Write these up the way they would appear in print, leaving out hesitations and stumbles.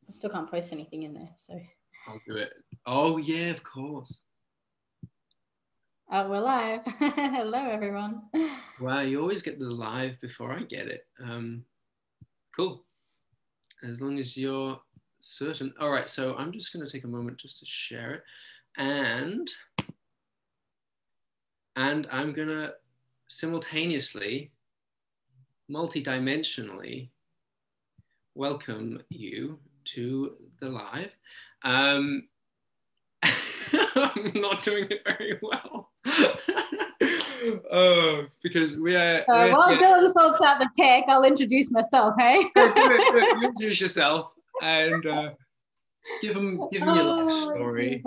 I still can't post anything in there, so. I'll do it. Oh yeah, of course. We're live. Hello, everyone. Wow, you always get the live before I get it. Cool. As long as you're certain. All right, so I'm just going to take a moment just to share it, and I'm going to simultaneously, multidimensionally welcome you to the live. I'm not doing it very well. Oh, because we're while Dylan sorts out the tech, I'll introduce myself, hey? do it. You introduce yourself and give them your life story.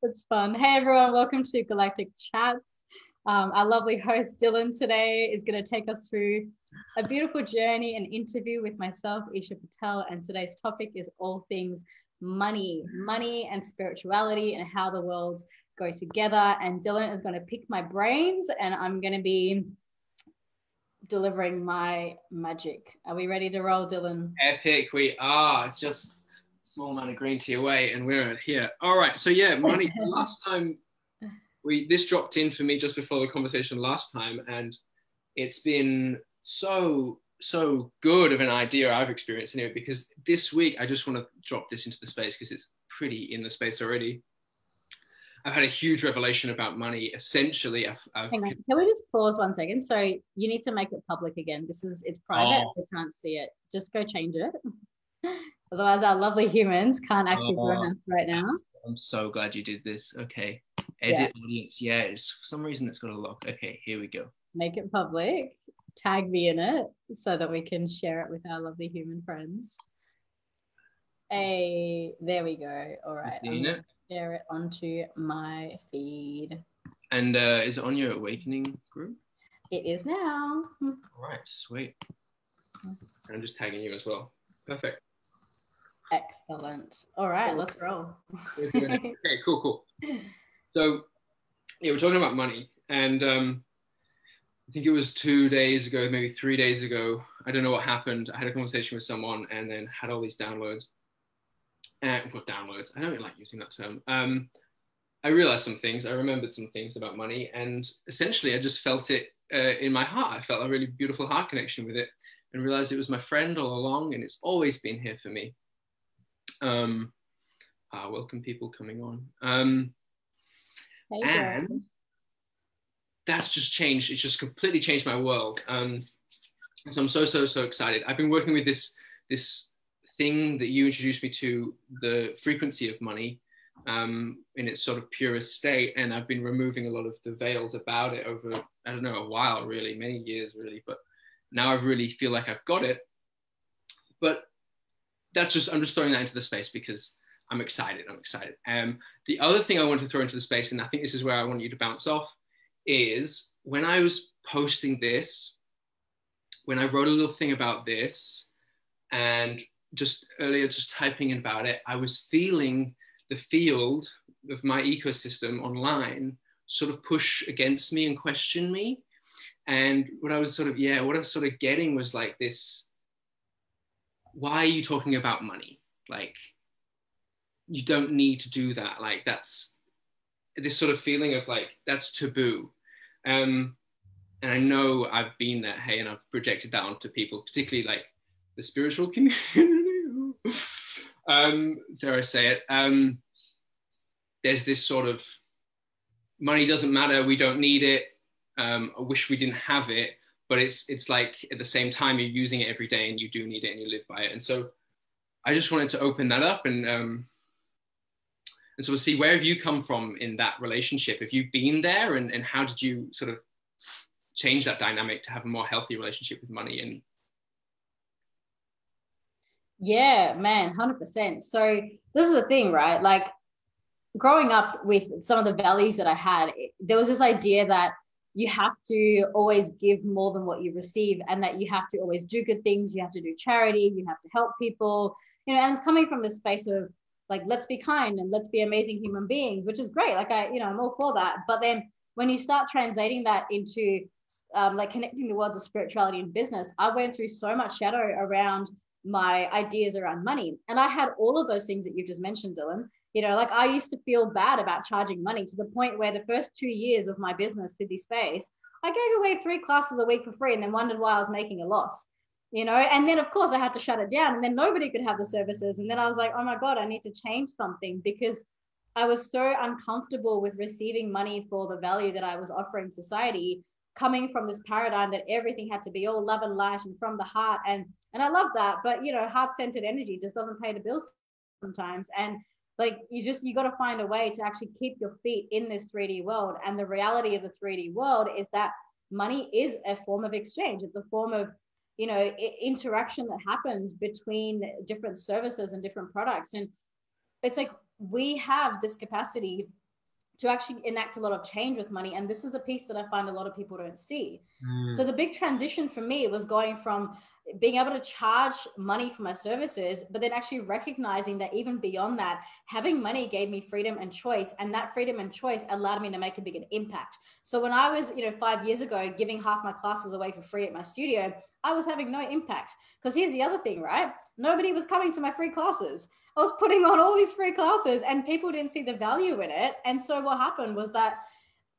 It's fun. Hey, everyone. Welcome to Galactic Chats. Our lovely host, Dylan, today is going to take us through a beautiful journey and interview with myself, Eesha Patel, and today's topic is all things money and spirituality and how the worlds go together. And Dylan is going to pick my brains and I'm going to be delivering my magic. Are we ready to roll, Dylan? Epic. We are. Just a small amount of green tea away and we're here. All right. So yeah, money. Last time this dropped in for me just before the conversation last time, and it's been so good of an idea I've experienced anyway, because this week I just want to drop this into the space because it's pretty in the space already. I've had a huge revelation about money. Essentially, Hang on. Can we just pause 1 second? So you need to make it public again. It's private. We can't see it. Just go change it. Otherwise, our lovely humans can't actually join us right now. I'm so glad you did this. Okay. Edit audience. Yeah, it's for some reason it's got a lock. Okay, here we go. Make it public. Tag me in it so that we can share it with our lovely human friends. Hey, there we go. All right. I'm going to share it onto my feed. And is it on your Awakening group? It is now. All right, sweet. I'm just tagging you as well. Perfect. Excellent. All right, let's roll. Okay, cool. So, yeah, we're talking about money. And I think it was 2 days ago, maybe 3 days ago. I don't know what happened. I had a conversation with someone and then had all these downloads. Downloads. I don't like using that term. I realized some things. I remembered some things about money. And essentially, I just felt it in my heart. I felt a really beautiful heart connection with it and realized it was my friend all along. And it's always been here for me. Welcome people coming on. And that's just changed. It's just completely changed my world. So I'm so excited. I've been working with this thing that you introduced me to, the frequency of money in its sort of purest state. And I've been removing a lot of the veils about it over, I don't know, a while, really, many years, really. But now I really feel like I've got it. But I'm just throwing that into the space because I'm excited. The other thing I want to throw into the space, and I think this is where I want you to bounce off, is when I was posting this, when I wrote a little thing about this, and just earlier just typing in about it, I was feeling the field of my ecosystem online sort of push against me and question me. And what I was sort of getting was like this, why are you talking about money? Like, you don't need to do that. Like, that's this sort of feeling of like, that's taboo. And I know I've been there, hey, and I've projected that onto people, particularly like the spiritual community. Dare I say it? There's this sort of, money doesn't matter, we don't need it. I wish we didn't have it, but it's like at the same time you're using it every day and you do need it and you live by it. And so I just wanted to open that up and so we'll see, where have you come from in that relationship? Have you been there and how did you sort of change that dynamic to have a more healthy relationship with money? And yeah, man, 100%. So this is the thing, right? Like, growing up with some of the values that I had, there was this idea that you have to always give more than what you receive, and that you have to always do good things. You have to do charity. You have to help people, and it's coming from a space of like, let's be kind and let's be amazing human beings, which is great. Like I'm all for that. But then when you start translating that into like connecting the worlds of spirituality and business, I went through so much shadow around my ideas around money. And I had all of those things that you just mentioned, Dylan. You know, like I used to feel bad about charging money to the point where the first 2 years of my business, Sydney Space, I gave away 3 classes a week for free and then wondered why I was making a loss, you know? And then of course I had to shut it down and then nobody could have the services. And then I was like, oh my God, I need to change something, because I was so uncomfortable with receiving money for the value that I was offering society, coming from this paradigm that everything had to be all love and light and from the heart. And I love that, but you know, heart-centered energy just doesn't pay the bills sometimes. And like you got to find a way to actually keep your feet in this 3D world. And the reality of the 3D world is that money is a form of exchange. It's a form of, you know, interaction that happens between different services and different products. And it's like we have this capacity to actually enact a lot of change with money. And this is the piece that I find a lot of people don't see. So the big transition for me was going from being able to charge money for my services, but then actually recognizing that even beyond that, having money gave me freedom and choice. And that freedom and choice allowed me to make a bigger impact. So when I was, you know, 5 years ago, giving half my classes away for free at my studio, I was having no impact. Because here's the other thing, right? Nobody was coming to my free classes. I was putting on all these free classes and people didn't see the value in it. And so what happened was that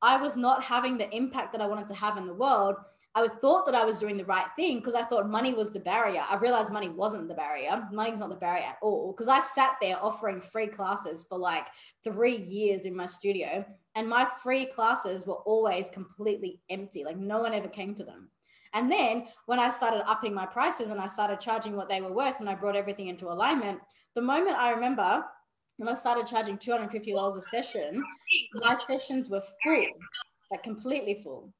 I was not having the impact that I wanted to have in the world. I thought that I was doing the right thing because I thought money was the barrier. I realized money wasn't the barrier. Money's not the barrier at all. Because I sat there offering free classes for like 3 years in my studio, and my free classes were always completely empty. Like no one ever came to them. And then when I started upping my prices and I started charging what they were worth and I brought everything into alignment, the moment I remember when I started charging $250 a session, my sessions were full, like completely full.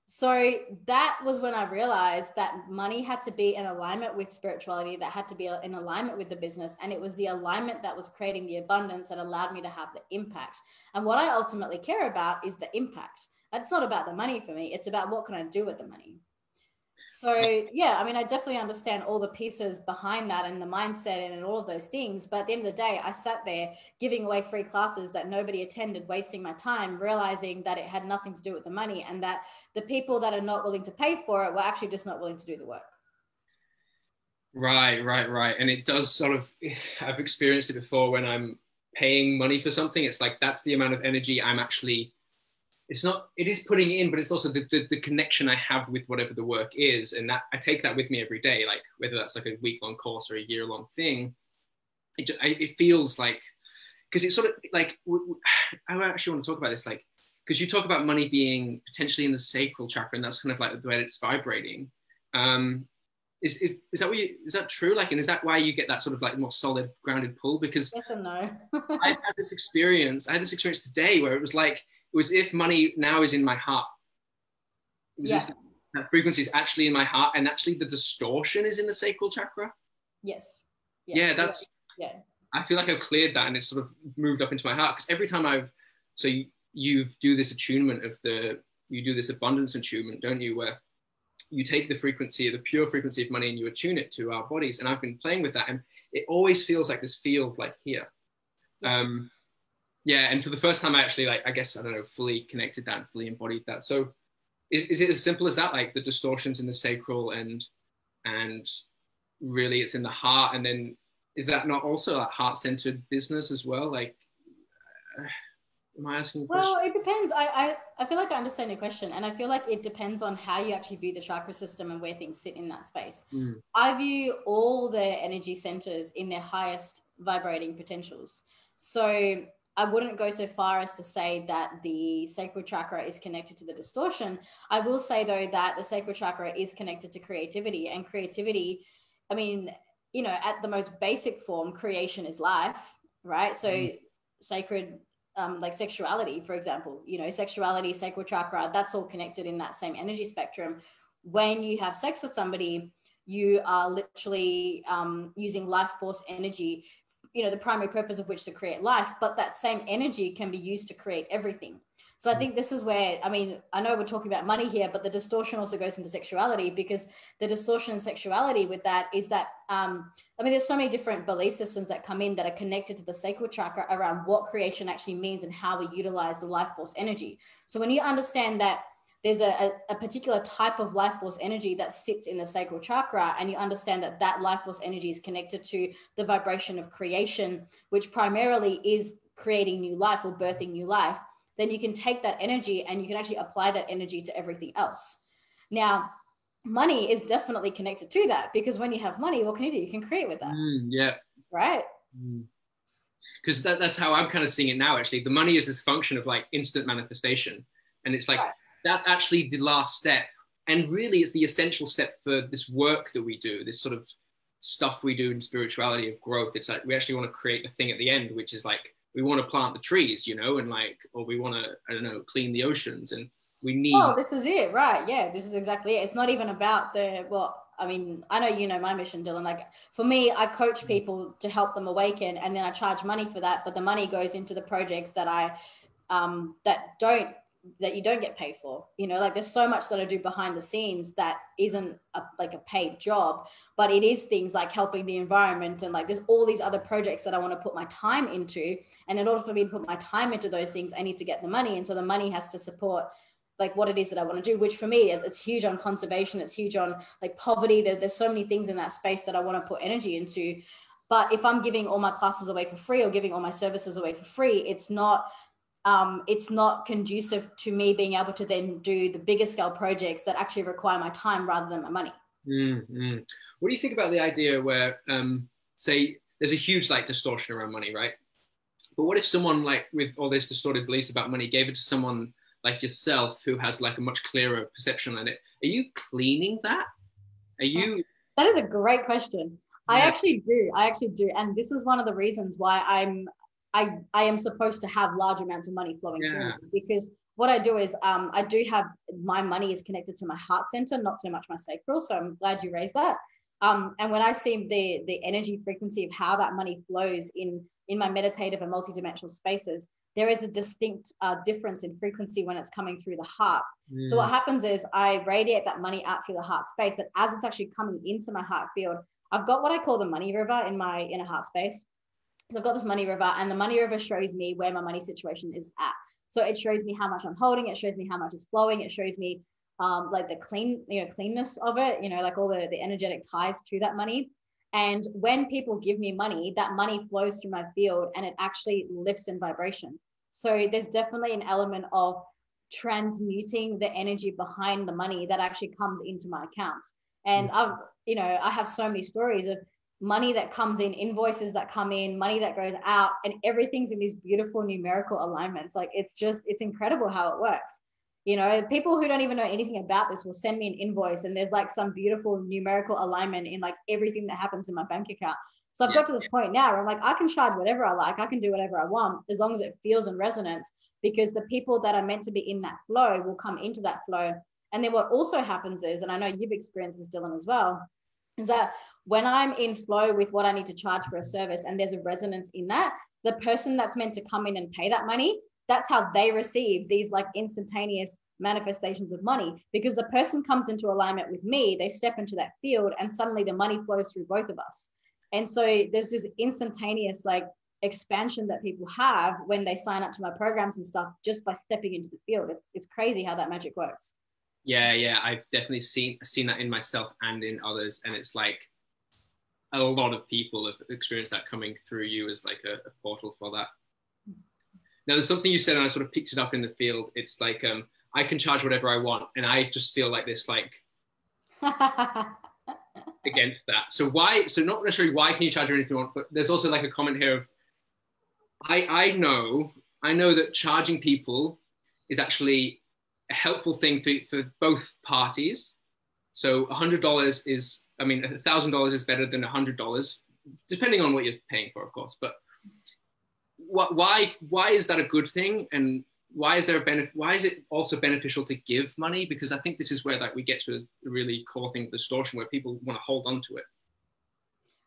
So that was when I realized that money had to be in alignment with spirituality, that had to be in alignment with the business. And it was the alignment that was creating the abundance that allowed me to have the impact. And what I ultimately care about is the impact. It's not about the money for me. It's about what can I do with the money. So yeah, I mean, I definitely understand all the pieces behind that and the mindset and all of those things. But at the end of the day, I sat there giving away free classes that nobody attended, wasting my time, realizing that it had nothing to do with the money and that the people that are not willing to pay for it were actually just not willing to do the work. Right. And it does sort of, I've experienced it before when I'm paying money for something. It's like, that's the amount of energy I'm actually, it is putting in, but it's also the connection I have with whatever the work is. And that I take that with me every day, like whether that's like a week-long course or a year-long thing, it feels like, because it's sort of like, I actually want to talk about this, like, because you talk about money being potentially in the sacral chakra, and that's kind of like the way it's vibrating. Is that true? Like, and is that why you get that sort of like more solid grounded pull? Because yes and no. I had this experience today where it was like, it was if money now is in my heart. It was if that frequency is actually in my heart, and actually the distortion is in the sacral chakra. Yes. Yeah, that's. Yeah. I feel like I've cleared that, and it's sort of moved up into my heart, because every time you do this attunement you do this abundance attunement, don't you? Where you take the frequency, the pure frequency of money, and you attune it to our bodies. And I've been playing with that, and it always feels like this field, like here. Yeah, and for the first time, I actually, like, I guess, I don't know, fully connected that, and fully embodied that. So is it as simple as that, like the distortions in the sacral and really it's in the heart? And then is that not also a heart-centered business as well? Like, am I asking a question? Well, it depends. I feel like I understand your question, and I feel like it depends on how you actually view the chakra system and where things sit in that space. I view all the energy centers in their highest vibrating potentials. So I wouldn't go so far as to say that the sacral chakra is connected to the distortion. I will say, though, that the sacral chakra is connected to creativity, and creativity, I mean, you know, at the most basic form, creation is life, right? So sacred, like sexuality, for example, you know, sexuality, sacral chakra, that's all connected in that same energy spectrum. When you have sex with somebody, you are literally using life force energy, you know, the primary purpose of which to create life, but that same energy can be used to create everything. So I think this is where, I mean, I know we're talking about money here, but the distortion also goes into sexuality, because the distortion in sexuality with that is that, I mean, there's so many different belief systems that come in that are connected to the sacral chakra around what creation actually means and how we utilize the life force energy. So when you understand that there's a particular type of life force energy that sits in the sacral chakra, and you understand that that life force energy is connected to the vibration of creation, which primarily is creating new life or birthing new life, then you can take that energy and you can actually apply that energy to everything else. Now, money is definitely connected to that, because when you have money, what can you do? You can create with that. Yeah. Right. Because that's how I'm kind of seeing it now, actually. The money is this function of like instant manifestation. And it's like, that's actually the last step. And really it's the essential step for this work that we do, this sort of stuff we do in spirituality of growth. It's like, we actually want to create a thing at the end, which is like, we want to plant the trees, you know, and like, or we want to, I don't know, clean the oceans, and we need. Oh, this is it, right? Yeah, this is exactly it. It's not even about I mean, I know you know my mission, Dylan. Like for me, I coach people to help them awaken, and then I charge money for that. But the money goes into the projects that that you don't get paid for. You know, like there's so much that I do behind the scenes that isn't like a paid job, but it is things like helping the environment, and like there's all these other projects that I want to put my time into. And in order for me to put my time into those things, I need to get the money, and so the money has to support like what it is that I want to do, which for me, it's huge on conservation. It's huge on like poverty. There's so many things in that space that I want to put energy into. But if I'm giving all my classes away for free or giving all my services away for free, it's not conducive to me being able to then do the bigger scale projects that actually require my time rather than my money. What do you think about the idea where, say, there's a huge like distortion around money, right? But what if someone like with all this distorted beliefs about money gave it to someone like yourself who has like a much clearer perception on it? Are you cleaning that? Are you? That is a great question. Yeah. I actually do. And this is one of the reasons why I am supposed to have large amounts of money flowing through me, because what I do is I do have, my money is connected to my heart center, not so much my sacral. So I'm glad you raised that. And when I see the energy frequency of how that money flows in my meditative and multidimensional spaces, there is a distinct difference in frequency when it's coming through the heart. So what happens is I radiate that money out through the heart space, but as it's actually coming into my heart field, I've got what I call the money river in my inner heart space. So I've got this money river, and the money river shows me where my money situation is at. So it shows me how much I'm holding. It shows me how much is flowing. It shows me like the cleanness of it, like all the energetic ties to that money. And when people give me money, that money flows through my field and it actually lifts in vibration. So there's definitely an element of transmuting the energy behind the money that actually comes into my accounts. And I have so many stories of money that comes in, invoices that come in, money that goes out, and everything's in these beautiful numerical alignments. Like it's incredible how it works. People who don't even know anything about this will send me an invoice and there's like some beautiful numerical alignment in like everything that happens in my bank account. So I've got to this point now where I'm like, I can charge whatever I like. I can do whatever I want as long as it feels in resonance, because the people that are meant to be in that flow will come into that flow. And then what also happens is, and I know you've experienced this, Dylan, as well, is that when I'm in flow with what I need to charge for a service and there's a resonance in that, the person that's meant to come in and pay that money, that's how they receive these like instantaneous manifestations of money, because the person comes into alignment with me, they step into that field, and suddenly the money flows through both of us. And so there's this instantaneous like expansion that people have when they sign up to my programs and stuff, just by stepping into the field. It's crazy how that magic works. Yeah, I've definitely seen that in myself and in others, and it's like a lot of people have experienced that coming through you as like a portal for that. Now, there's something you said, and I sort of picked it up in the field. It's like I can charge whatever I want, and I just feel like this like against that. So not necessarily why can you charge anything you want, but there's also like a comment here of I know that charging people is actually a helpful thing for both parties. So $100 is, $1,000 is better than $100, depending on what you're paying for, of course. But why is that a good thing? And why is there a benefit? Why is it also beneficial to give money? Because I think this is where like we get to a really core thing, distortion, where people want to hold on to it.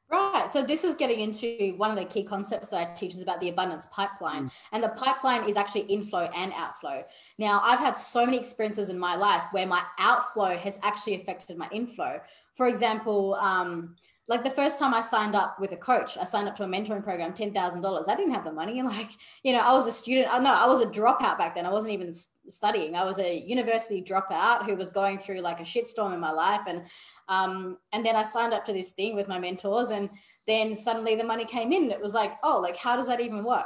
Right. So this is getting into one of the key concepts that I teach is about the abundance pipeline. And the pipeline is actually inflow and outflow. Now, I've had so many experiences in my life where my outflow has actually affected my inflow. For example, like the first time I signed up with a coach, I signed up to a mentoring program, $10,000. I didn't have the money. Like, I was a student. No, I was a dropout back then. I wasn't even studying. I was a university dropout who was going through like a shitstorm in my life. And then I signed up to this thing with my mentors, and then suddenly the money came in. It was like, oh, like, how does that even work?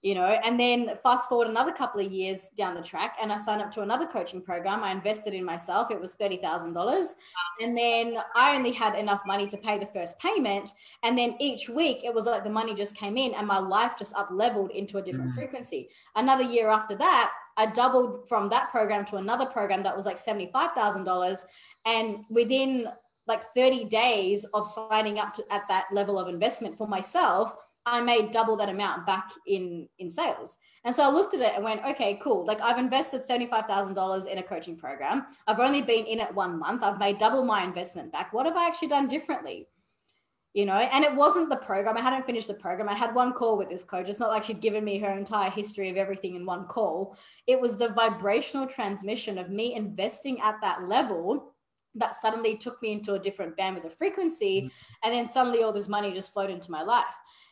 And then fast forward another couple of years down the track, and I signed up to another coaching program. I invested in myself. It was $30,000. And then I only had enough money to pay the first payment. And then each week it was like the money just came in and my life just up leveled into a different frequency. Another year after that, I doubled from that program to another program that was like $75,000. And within like 30 days of signing up at that level of investment for myself, I made double that amount back in sales. And so I looked at it and went, okay, cool. Like I've invested $75,000 in a coaching program. I've only been in it 1 month. I've made double my investment back. What have I actually done differently? And it wasn't the program. I hadn't finished the program. I had one call with this coach. It's not like she'd given me her entire history of everything in one call. It was the vibrational transmission of me investing at that level that suddenly took me into a different bandwidth of frequency. And then suddenly all this money just flowed into my life.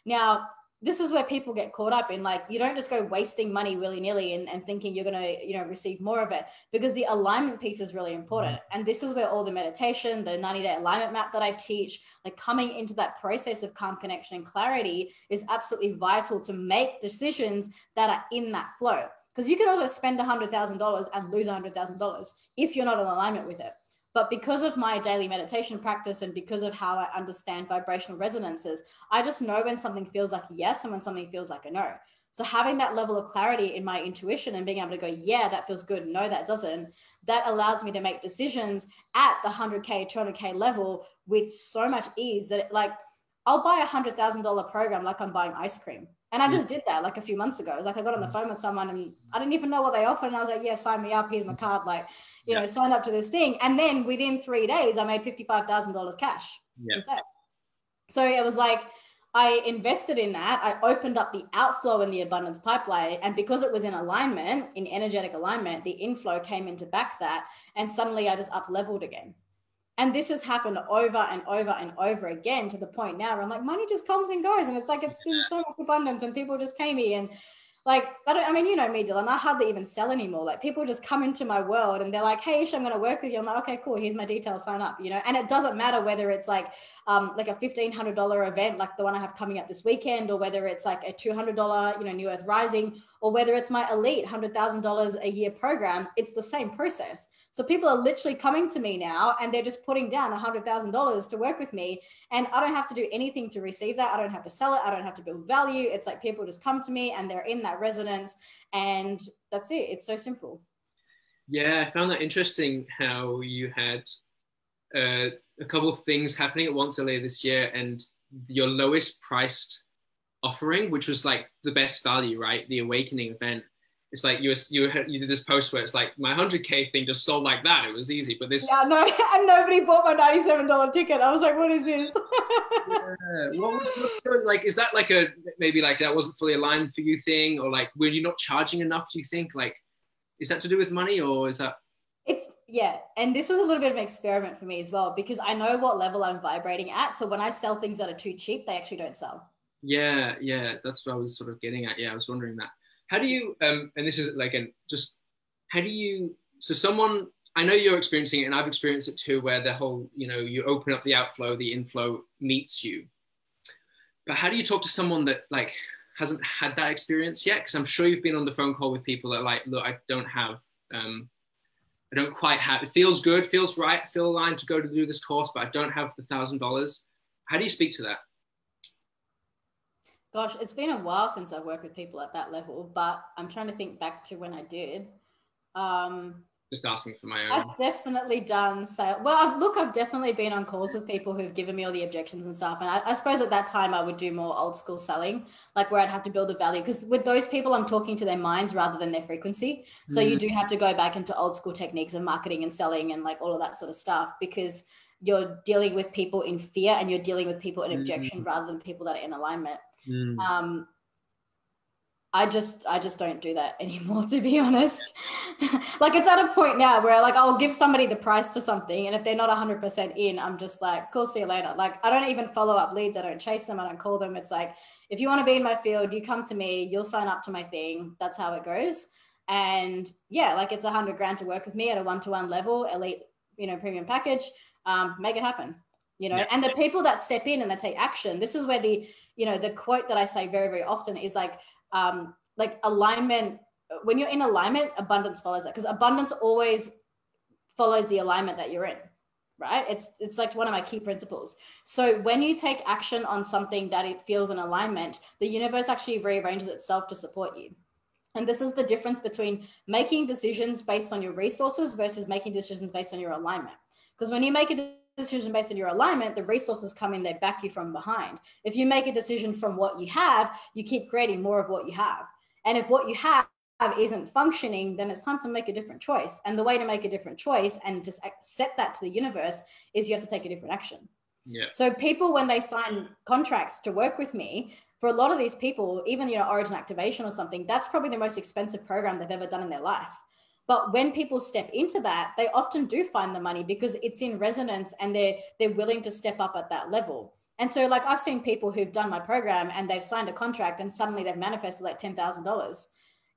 Now, this is where people get caught up in, like, you don't just go wasting money willy-nilly and thinking you're going to, receive more of it, because the alignment piece is really important. And this is where all the meditation, the 90-day alignment map that I teach, like coming into that process of calm, connection, and clarity is absolutely vital to make decisions that are in that flow. Because you can also spend $100,000 and lose $100,000 if you're not in alignment with it. But because of my daily meditation practice and because of how I understand vibrational resonances, I just know when something feels like a yes and when something feels like a no. So having that level of clarity in my intuition and being able to go, yeah, that feels good. No, that doesn't. That allows me to make decisions at the 100K, 200K level with so much ease that I'll buy $100,000 program like I'm buying ice cream. And I just did that like a few months ago. It was like I got on the phone with someone and I didn't even know what they offered. And I was like, yeah, sign me up. Here's my card. Signed up to this thing. And then within 3 days, I made $55,000 cash. In sales. So it was like, I invested in that. I opened up the outflow in the abundance pipeline. And because it was in alignment, in energetic alignment, the inflow came in to back that. And suddenly I just up leveled again. And this has happened over and over and over again to the point now where I'm like, money just comes and goes. And it's like, it's in so much abundance and people just pay me. And like, you know me, Dylan, I hardly even sell anymore. Like people just come into my world and they're like, hey, Eesha, I'm going to work with you. I'm like, okay, cool. Here's my details, sign up, and it doesn't matter whether it's like a $1,500 event, like the one I have coming up this weekend, or whether it's like a $200, New Earth Rising, or whether it's my elite $100,000 a year program. It's the same process. So people are literally coming to me now and they're just putting down $100,000 to work with me. And I don't have to do anything to receive that. I don't have to sell it. I don't have to build value. It's like people just come to me and they're in that resonance and that's it. It's so simple. Yeah, I found that interesting how you had a couple of things happening at once earlier this year, and your lowest priced offering, which was like the best value, right? The awakening event. It's like you did this post where it's like my 100K thing just sold like that. It was easy, but this. Yeah, no, and nobody bought my $97 ticket. I was like, what is this? Yeah. What like, is that like maybe like that wasn't fully aligned for you thing, or like were you not charging enough? Do you think, like, is that to do with money, or is that? And this was a little bit of an experiment for me as well, because I know what level I'm vibrating at. So when I sell things that are too cheap, they actually don't sell. Yeah, that's what I was sort of getting at. Yeah, I was wondering that. How do you, and this is like, so someone, I know you're experiencing it and I've experienced it too, where the whole, you open up the outflow, the inflow meets you. But how do you talk to someone that like hasn't had that experience yet? Because I'm sure you've been on the phone call with people that are like, look, I don't quite have, it feels good, feels right, I feel aligned to go to do this course, but I don't have the $1,000. How do you speak to that? Gosh, it's been a while since I've worked with people at that level, but I'm trying to think back to when I did. Just asking for my own. I've definitely done sales. Well, I've definitely been on calls with people who've given me all the objections and stuff. And I suppose at that time I would do more old school selling, like where I'd have to build a value. Because with those people, I'm talking to their minds rather than their frequency. So you do have to go back into old school techniques of marketing and selling and like all of that sort of stuff, because you're dealing with people in fear and you're dealing with people in objection rather than people that are in alignment. I just don't do that anymore, to be honest. Like it's at a point now where like I'll give somebody the price to something, and if they're not 100% in, I'm just like, cool, see you later. Like I don't even follow up leads. I don't chase them. I don't call them. It's like, if you want to be in my field, you come to me, you'll sign up to my thing. That's how it goes. And yeah, like it's 100 grand to work with me at a one-to-one level, elite, premium package. Make it happen, Yeah. and the people that step in and they take action. This is where the quote that I say very, very often is like alignment. When you're in alignment, abundance follows that, because abundance always follows the alignment that you're in, right? It's like one of my key principles. So when you take action on something that it feels in alignment, the universe actually rearranges itself to support you. And this is the difference between making decisions based on your resources versus making decisions based on your alignment. Because when you make a decision based on your alignment, the resources come in, they back you from behind. If you make a decision from what you have, you keep creating more of what you have. And if what you have isn't functioning, then it's time to make a different choice. And the way to make a different choice and just set that to the universe is you have to take a different action. Yeah. So people, when they sign contracts to work with me, for a lot of these people, even, Origin Activation or something, that's probably the most expensive program they've ever done in their life. But when people step into that, they often do find the money because it's in resonance and they're willing to step up at that level. And so like I've seen people who've done my program and they've signed a contract and suddenly they've manifested like $10,000,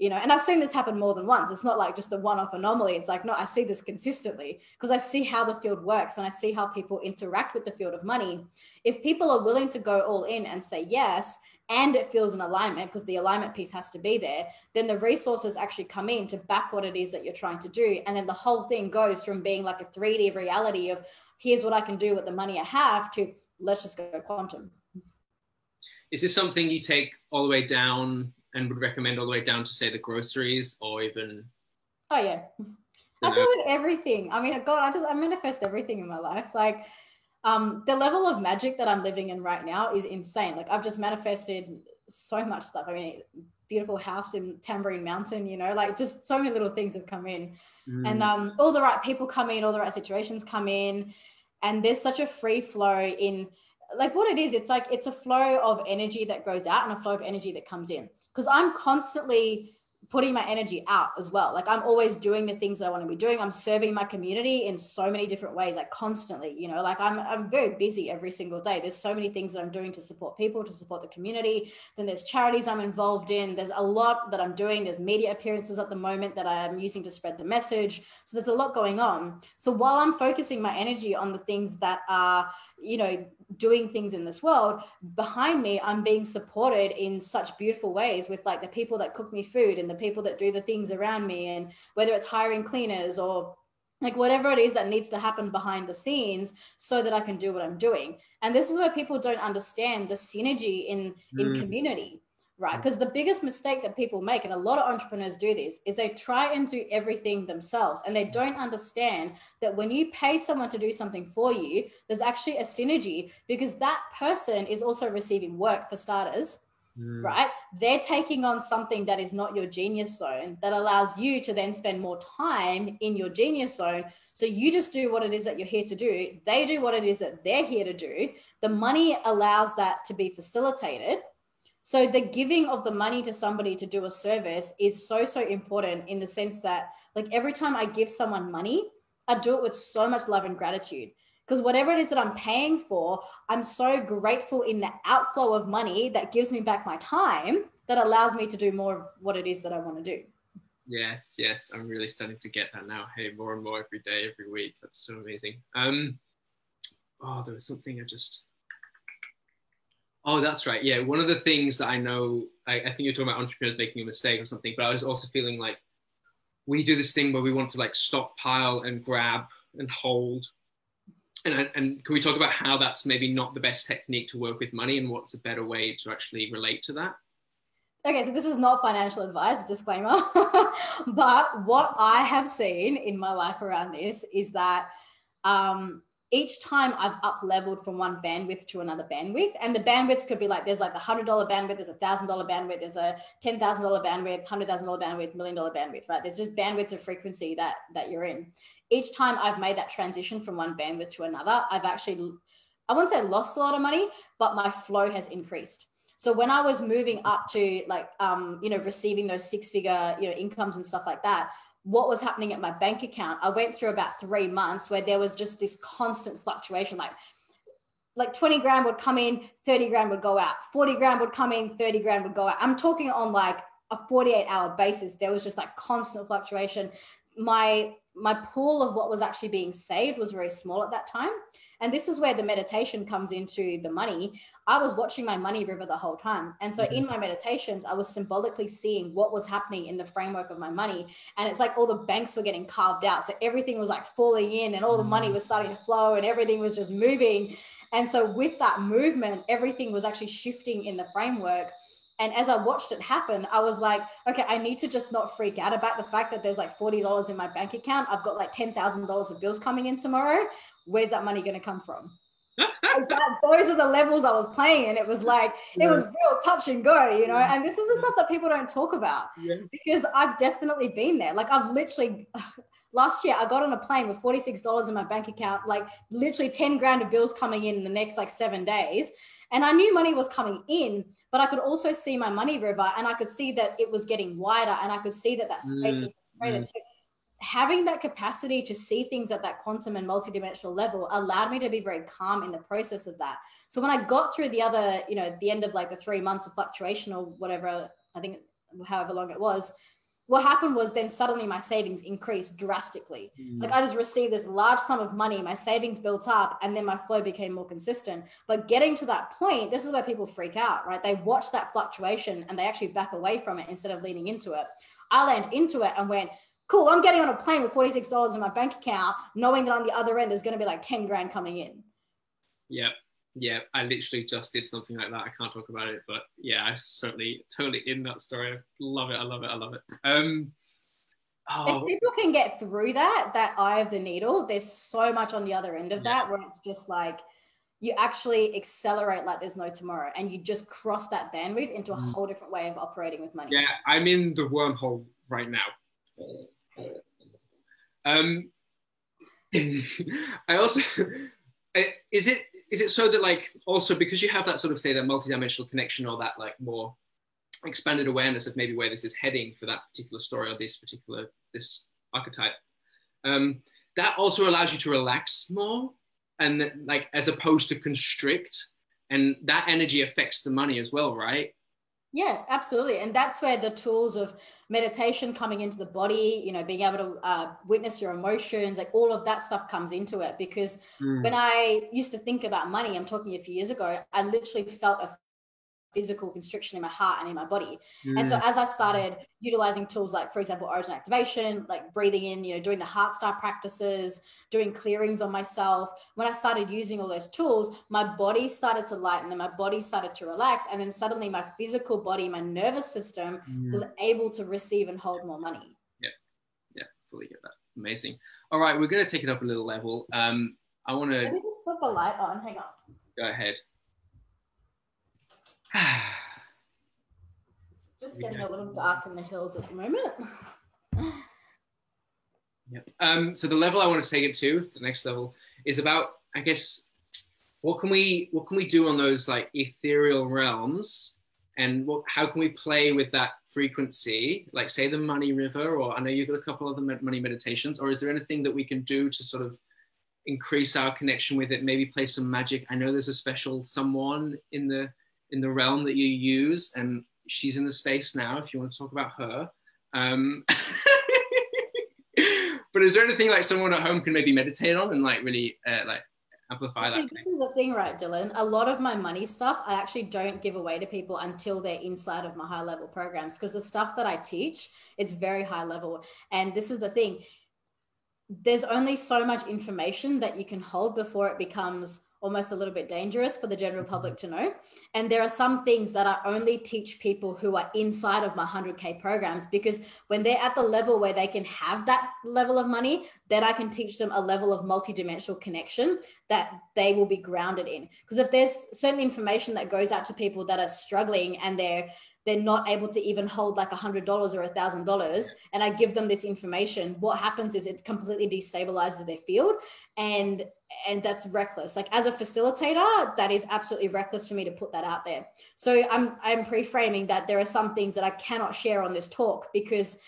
and I've seen this happen more than once. It's not like just a one-off anomaly. It's like, no, I see this consistently because I see how the field works and I see how people interact with the field of money. If people are willing to go all in and say yes, and it feels in alignment, because the alignment piece has to be there, then the resources actually come in to back what it is that you're trying to do. And then the whole thing goes from being like a 3D reality of here's what I can do with the money I have to let's just go quantum. Is this something you take all the way down and would recommend all the way down to, say, the groceries or even? Oh yeah, I do it with everything. I mean, God, I manifest everything in my life. Like the level of magic that I'm living in right now is insane. Like I've just manifested so much stuff. I mean, beautiful house in Tambourine Mountain, like just so many little things have come in. And all the right people come in, all the right situations come in. And there's such a free flow in like what it is. It's like, it's a flow of energy that goes out and a flow of energy that comes in. Because I'm constantly putting my energy out as well. Like I'm always doing the things that I want to be doing. I'm serving my community in so many different ways, like constantly, like I'm very busy every single day. There's so many things that I'm doing to support people, to support the community. Then there's charities I'm involved in. There's a lot that I'm doing. There's media appearances at the moment that I'm using to spread the message. So there's a lot going on. So while I'm focusing my energy on the things that are, doing things in this world, behind me, I'm being supported in such beautiful ways with like the people that cook me food and the people that do the things around me. And whether it's hiring cleaners or like whatever it is that needs to happen behind the scenes so that I can do what I'm doing. And this is where people don't understand the synergy in community, right? Because the biggest mistake that people make, and a lot of entrepreneurs do this, is they try and do everything themselves. And they don't understand that when you pay someone to do something for you, there's actually a synergy because that person is also receiving work for starters, right? They're taking on something that is not your genius zone that allows you to then spend more time in your genius zone. So you just do what it is that you're here to do. They do what it is that they're here to do. The money allows that to be facilitated. So the giving of the money to somebody to do a service is so, so important in the sense that like every time I give someone money, I do it with so much love and gratitude because whatever it is that I'm paying for, I'm so grateful in the outflow of money that gives me back my time that allows me to do more of what it is that I want to do. Yes. I'm really starting to get that now. Hey, more and more every day, every week. That's so amazing. There was something Oh, that's right. Yeah. One of the things that I know, I think you're talking about entrepreneurs making a mistake or something, but I was also feeling like we do this thing where we want to like stockpile and grab and hold. And can we talk about how that's maybe not the best technique to work with money and what's a better way to actually relate to that? Okay, so this is not financial advice, disclaimer. But what I have seen in my life around this is that each time I've up leveled from one bandwidth to another bandwidth, and the bandwidths could be like, there's like a $100 bandwidth, there's a $1,000 bandwidth, there's a $10,000 bandwidth, $100,000 bandwidth, $1 million bandwidth, right? There's just bandwidths of frequency that you're in. Each time I've made that transition from one bandwidth to another, I've actually, I wouldn't say lost a lot of money, but my flow has increased. So when I was moving up to like, you know, receiving those 6-figure, you know, incomes and stuff like that, what was happening at my bank account, I went through about 3 months where there was just this constant fluctuation, like 20 grand would come in, 30 grand would go out, 40 grand would come in, 30 grand would go out. I'm talking on like a 48-hour basis. There was just like constant fluctuation. My pool of what was actually being saved was very small at that time. And this is where the meditation comes into the money. I was watching my money river the whole time. And so in my meditations, I was symbolically seeing what was happening in the framework of my money. And it's like all the banks were getting carved out. So everything was like falling in and all the money was starting to flow and everything was just moving. And so with that movement, everything was actually shifting in the framework. And as I watched it happen, I was like, okay, I need to just not freak out about the fact that there's like $40 in my bank account. I've got like $10,000 of bills coming in tomorrow. Where's that money going to come from? Those are the levels I was playing. And it was like, it was real touch and go, you know, and this is the stuff that people don't talk about because I've definitely been there. Like I've literally, last year I got on a plane with $46 in my bank account, like literally 10 grand of bills coming in the next like 7 days. And I knew money was coming in, but I could also see my money river and I could see that it was getting wider and I could see that that space was created. So having that capacity to see things at that quantum and multidimensional level allowed me to be very calm in the process of that. So when I got through the other, you know, the end of like the 3 months of fluctuation or whatever, I think however long it was, what happened was then suddenly my savings increased drastically. Like I just received this large sum of money, my savings built up, and then my flow became more consistent. But getting to that point, this is where people freak out, right? They watch that fluctuation and they actually back away from it instead of leaning into it. I leaned into it and went, cool, I'm getting on a plane with $46 in my bank account, knowing that on the other end, there's going to be like 10 grand coming in. Yeah, I literally just did something like that. I can't talk about it, but yeah, I'm certainly totally in that story. I love it. If people can get through that eye of the needle, there's so much on the other end of that where it's just like you actually accelerate like there's no tomorrow and you just cross that bandwidth into a whole different way of operating with money. Yeah, I'm in the wormhole right now. I also... Is it so that like also because you have that sort of say that multidimensional connection or that like more expanded awareness of maybe where this is heading for that particular story or this archetype, that also allows you to relax more and like as opposed to constrict, and that energy affects the money as well, right? Yeah, absolutely. And that's where the tools of meditation coming into the body, you know, being able to witness your emotions, like all of that stuff comes into it. Because when I used to think about money, I'm talking a few years ago, I literally felt a physical constriction in my heart and in my body. And so as I started utilizing tools like, for example, origin activation, like breathing in, you know, doing the heart star practices, doing clearings on myself, when I started using all those tools, my body started to lighten and my body started to relax. And then suddenly my physical body, my nervous system was able to receive and hold more money. Yeah, fully get that. Amazing. All right, we're going to take it up a little level. I want to... Let me just put the light on. Hang on. Go ahead. It's just getting a little dark in the hills at the moment. Yep. So the level I want to take it to, the next level, is about, I guess, what can we do on those like ethereal realms, and how can we play with that frequency, like say the money river, or I know you've got a couple of the money meditations, or is there anything that we can do to sort of increase our connection with it, maybe play some magic? I know there's a special someone in the realm that you use, and she's in the space now if you want to talk about her. But is there anything like someone at home can maybe meditate on and like really like amplify that? This is the thing, right, Dylan? A lot of my money stuff I actually don't give away to people until they're inside of my high level programs, because the stuff that I teach, it's very high level. And this is the thing, there's only so much information that you can hold before it becomes almost a little bit dangerous for the general public to know. And there are some things that I only teach people who are inside of my 100K programs, because when they're at the level where they can have that level of money, then I can teach them a level of multidimensional connection that they will be grounded in. Because if there's certain information that goes out to people that are struggling and they're not able to even hold like $100 or $1,000, and I give them this information, what happens is it completely destabilizes their field, and that's reckless. Like as a facilitator, that is absolutely reckless for me to put that out there. So I'm pre-framing that there are some things that I cannot share on this talk, because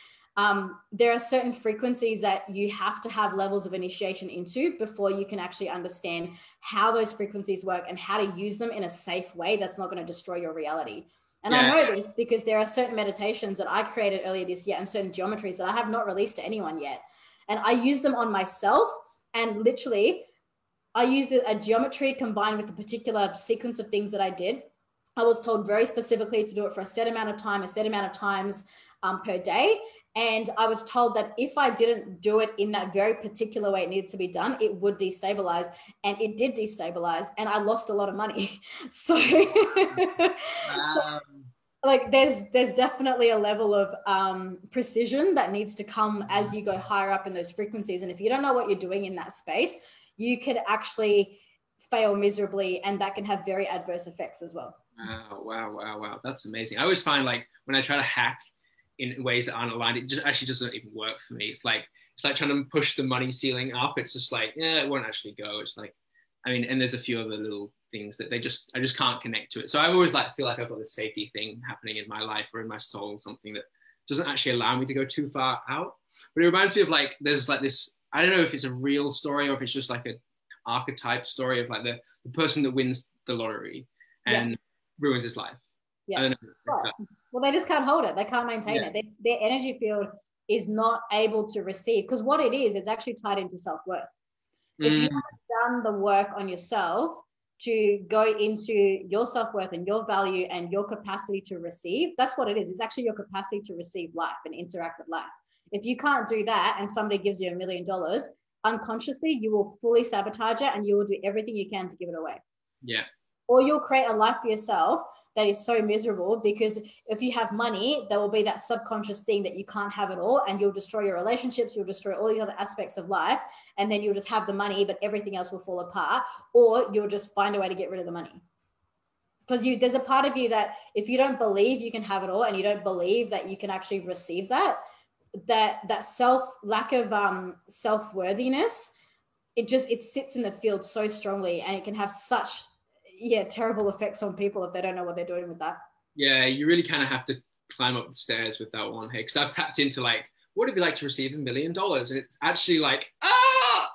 there are certain frequencies that you have to have levels of initiation into before you can actually understand how those frequencies work and how to use them in a safe way that's not going to destroy your reality. And I know this because there are certain meditations that I created earlier this year and certain geometries that I have not released to anyone yet. And I use them on myself, and literally I used a geometry combined with a particular sequence of things that I did. I was told very specifically to do it for a set amount of time, a set amount of times per day. And I was told that if I didn't do it in that very particular way it needed to be done, it would destabilize. And it did destabilize. And I lost a lot of money. So, so like there's definitely a level of precision that needs to come as you go higher up in those frequencies. And if you don't know what you're doing in that space, you could actually fail miserably, and that can have very adverse effects as well. Wow. That's amazing. I always find like when I try to hack in ways that aren't aligned, it just actually doesn't even work for me. It's like trying to push the money ceiling up. It's just like, it won't actually go. It's like, I mean, and there's a few other little things that I just can't connect to it. So I always feel like I've got this safety thing happening in my life or in my soul, something that doesn't actually allow me to go too far out. But it reminds me of like, there's like this, I don't know if it's a real story or if it's just like an archetype story of like the person that wins the lottery and ruins his life. I don't know. Right. Well, they just can't hold it. They can't maintain it. Their energy field is not able to receive, because what it is, it's actually tied into self-worth. If you haven't done the work on yourself to go into your self-worth and your value and your capacity to receive, that's what it is. It's actually your capacity to receive life and interact with life. If you can't do that and somebody gives you $1 million, unconsciously, you will fully sabotage it and you will do everything you can to give it away. Yeah. Or you'll create a life for yourself that is so miserable, because if you have money, there will be that subconscious thing that you can't have it all, and you'll destroy your relationships, you'll destroy all these other aspects of life, and then you'll just have the money, but everything else will fall apart, or you'll just find a way to get rid of the money. Because there's a part of you that if you don't believe you can have it all, and you don't believe that you can actually receive that lack of self-worthiness, it sits in the field so strongly, and it can have such terrible effects on people if they don't know what they're doing with that. Yeah, you really kind of have to climb up the stairs with that one. Hey, because I've tapped into like, what would it be like to receive $1 million? And it's actually like, I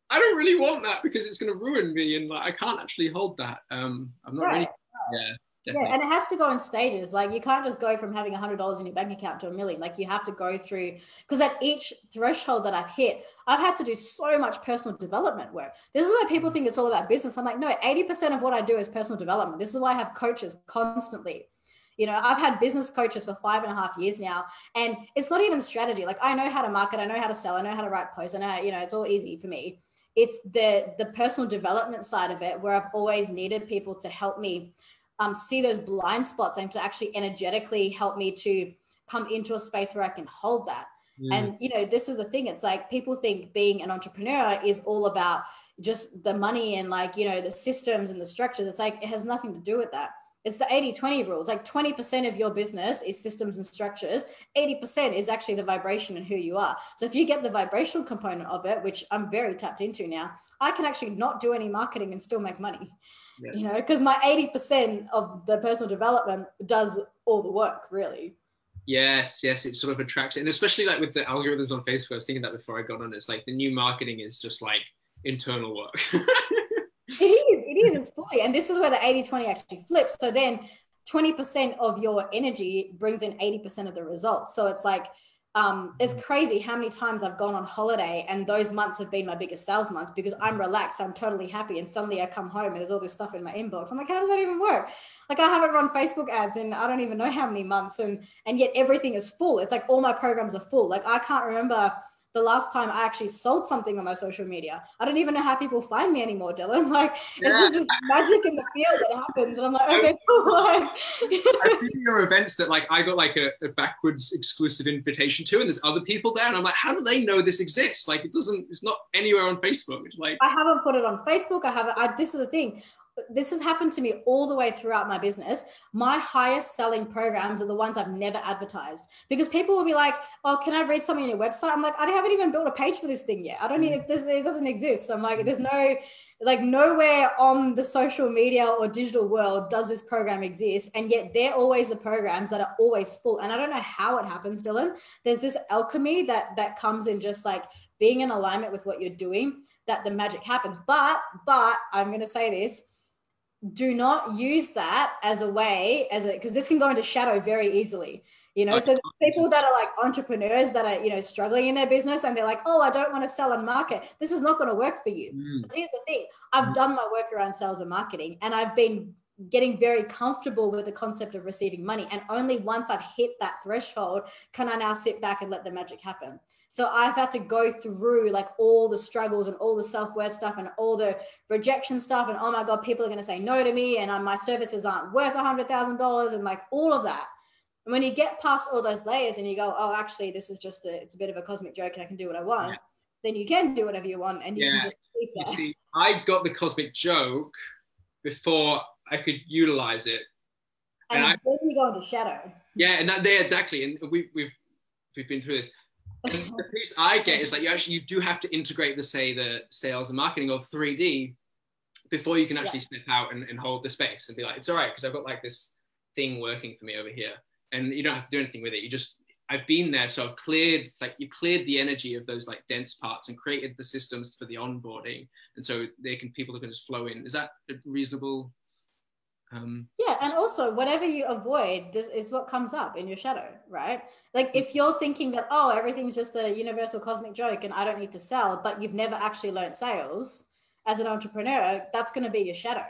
don't really want that because it's going to ruin me, and like I can't actually hold that. I'm not really. Yeah. Definitely. Yeah, and it has to go in stages. Like you can't just go from having $100 in your bank account to $1 million. Like you have to go through, because at each threshold that I've hit, I've had to do so much personal development work. This is why people think it's all about business. I'm like, no, 80% of what I do is personal development. This is why I have coaches constantly. I've had business coaches for 5.5 years now, and it's not even strategy. Like I know how to market, I know how to sell, I know how to write posts, I know, it's all easy for me. It's the personal development side of it where I've always needed people to help me see those blind spots and to actually energetically help me to come into a space where I can hold that. And, this is the thing. It's like people think being an entrepreneur is all about just the money and like, the systems and the structures. It's like, it has nothing to do with that. It's the 80-20 rule. It's like 20% of your business is systems and structures. 80% is actually the vibration and who you are. So if you get the vibrational component of it, which I'm very tapped into now, I can actually not do any marketing and still make money. Because my 80% of the personal development does all the work, really. Yes, it sort of attracts it. And especially like with the algorithms on Facebook, I was thinking that before I got on, it's like the new marketing is just like internal work. It is, it's fully. And this is where the 80-20 actually flips. So then 20% of your energy brings in 80% of the results. So it's like, it's crazy how many times I've gone on holiday and those months have been my biggest sales months because I'm relaxed, I'm totally happy, and suddenly I come home and there's all this stuff in my inbox. I'm like, how does that even work? Like I haven't run Facebook ads in I don't even know how many months, and yet everything is full. It's like all my programs are full. Like I can't remember the last time I actually sold something on my social media. I don't even know how people find me anymore, Dylan. Like, it's just this magic in the field that happens. And I'm like, okay, cool. Like, I think your events that like I got like a backwards exclusive invitation to, and there's other people there, and I'm like, how do they know this exists? Like, it's not anywhere on Facebook. It's like, I haven't put it on Facebook. This is the thing. This has happened to me all the way throughout my business. My highest selling programs are the ones I've never advertised, because people will be like, oh, can I read something on your website? I'm like, I haven't even built a page for this thing yet. I don't need it doesn't exist. So I'm like, there's no, like, nowhere on the social media or digital world does this program exist. And yet they're always the programs that are always full. And I don't know how it happens, Dylan. There's this alchemy that comes in just like being in alignment with what you're doing, that the magic happens. But I'm going to say this, do not use that as a way, because this can go into shadow very easily. So people that are like entrepreneurs that are, struggling in their business, and they're like, oh, I don't want to sell and market. This is not going to work for you. But here's the thing. I've done my work around sales and marketing, and I've been getting very comfortable with the concept of receiving money. And only once I've hit that threshold can I now sit back and let the magic happen. So I've had to go through like all the struggles and all the self-worth stuff and all the rejection stuff. And oh my God, people are going to say no to me, and my services aren't worth $100,000, and like all of that. And when you get past all those layers and you go, oh, actually, this is just it's a bit of a cosmic joke and I can do what I want, then you can do whatever you want, and you can just leave that. See, I got the cosmic joke before I could utilize it. And then you go into shadow. Yeah, and that there exactly. And we've been through this. And the piece I get is like you do have to integrate the sales and marketing of 3D before you can actually step out and hold the space and be like, it's all right, because I've got like this thing working for me over here. And you don't have to do anything with it. I've been there, so I've cleared, it's like you cleared the energy of those like dense parts and created the systems for the onboarding. And so people can just flow in. Is that a reasonable? Yeah, and also whatever you avoid is what comes up in your shadow, right? Like if you're thinking that, oh, everything's just a universal cosmic joke and I don't need to sell, but you've never actually learned sales as an entrepreneur, that's going to be your shadow.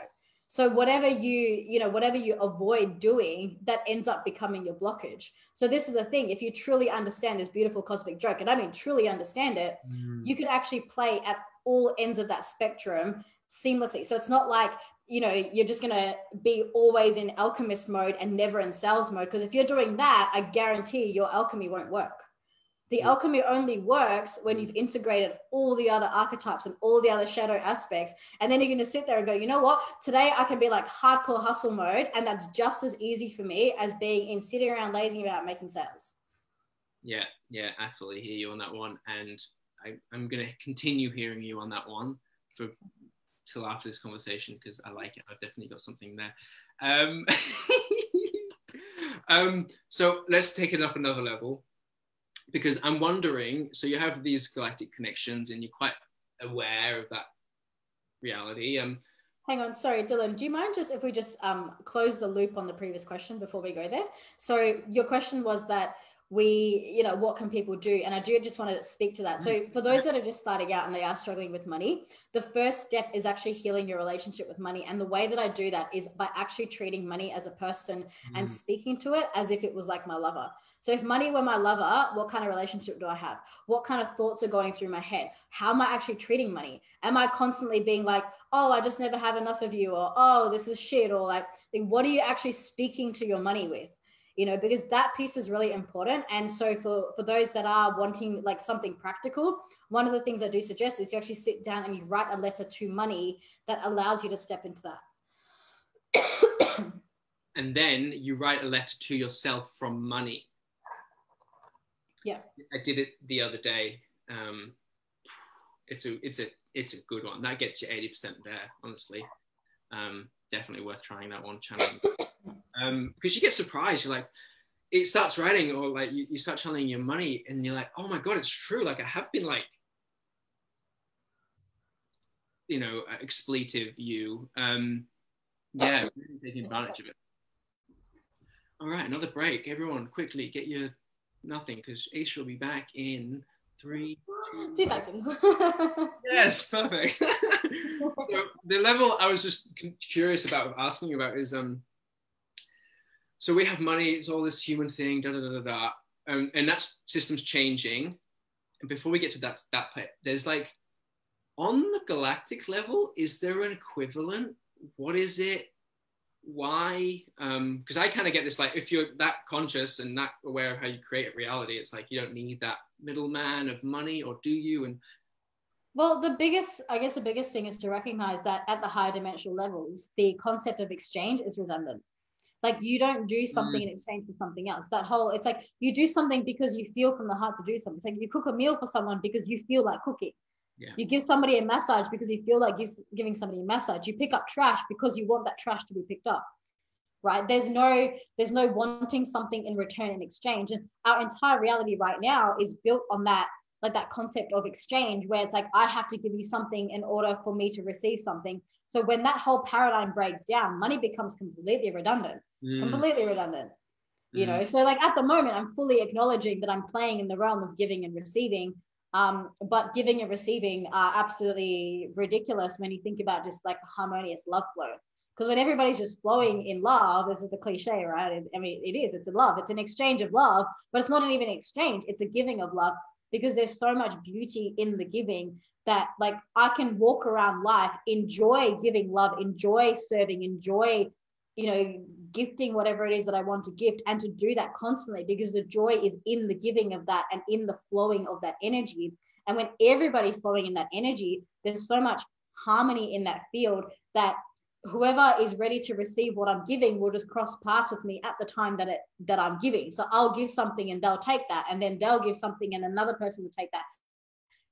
So whatever you avoid doing, that ends up becoming your blockage. So this is the thing. If you truly understand this beautiful cosmic joke, and I mean truly understand it, you could actually play at all ends of that spectrum seamlessly. So it's not like, you're just going to be always in alchemist mode and never in sales mode. Because if you're doing that, I guarantee your alchemy won't work. The alchemy only works when you've integrated all the other archetypes and all the other shadow aspects. And then you're going to sit there and go, you know what? Today I can be like hardcore hustle mode. And that's just as easy for me as being in sitting around lazing about making sales. Yeah, I fully hear you on that one. And I'm going to continue hearing you on that one till after this conversation, because I like it. I've definitely got something there. So let's take it up another level, because I'm wondering, so you have these galactic connections and you're quite aware of that reality. Hang on, sorry, Dylan, do you mind if we just close the loop on the previous question before we go there? So your question was that what can people do? And I do just want to speak to that. So for those that are just starting out and they are struggling with money, the first step is actually healing your relationship with money. And the way that I do that is by actually treating money as a person and speaking to it as if it was like my lover. So if money were my lover, what kind of relationship do I have? What kind of thoughts are going through my head? How am I actually treating money? Am I constantly being like, oh, I just never have enough of you, or oh, this is shit, or like what are you actually speaking to your money with? Because that piece is really important. And so for those that are wanting like something practical, one of the things I do suggest is you actually sit down and you write a letter to money that allows you to step into that. And then you write a letter to yourself from money. Yeah. I did it the other day. It's a good one. That gets you 80% there, honestly. Definitely worth trying that one, channeling. Because you get surprised. You're like, it starts writing, or like you start channeling your money and you're like, oh my God, it's true. Like I have been like, expletive you. Yeah, really taking advantage of it. All right, another break. Everyone, quickly get your nothing, because Eesha will be back in 3, 2 seconds. Yes, perfect. So the level I was just curious about asking about is so we have money, it's all this human thing, and that system's changing, before we get to that part, there's like, on the galactic level, is there an equivalent? What is it? Why? Because I kind of get this, like, if you're that conscious and that aware of how you create a reality, it's like you don't need that middleman of money, or do you? And well, the biggest thing is to recognize that at the higher dimensional levels, the concept of exchange is redundant. Like, you don't do something in exchange for something else. It's like you do something because you feel from the heart to do something. It's like you cook a meal for someone because you feel like cooking. Yeah. You give somebody a massage because you feel like giving somebody a massage. You pick up trash because you want that trash to be picked up, right? There's no wanting something in return in exchange. And our entire reality right now is built on that, like that concept of exchange, where it's like, I have to give you something in order for me to receive something. So when that whole paradigm breaks down, money becomes completely redundant, you know? So like at the moment, I'm fully acknowledging that I'm playing in the realm of giving and receiving. But giving and receiving are absolutely ridiculous when you think about just like a harmonious love flow. Because when everybody's just flowing in love, this is the cliche, right? I mean, it's a love, it's an exchange of love, but it's not even an exchange, it's a giving of love, because there's so much beauty in the giving that, like, I can walk around life, enjoy giving love, enjoy serving, enjoy, you know, gifting whatever it is that I want to gift, and to do that constantly, because the joy is in the giving of that and in the flowing of that energy. And when everybody's flowing in that energy, there's so much harmony in that field that whoever is ready to receive what I'm giving will just cross paths with me at the time that I'm giving. So I'll give something and they'll take that, and then they'll give something and another person will take that.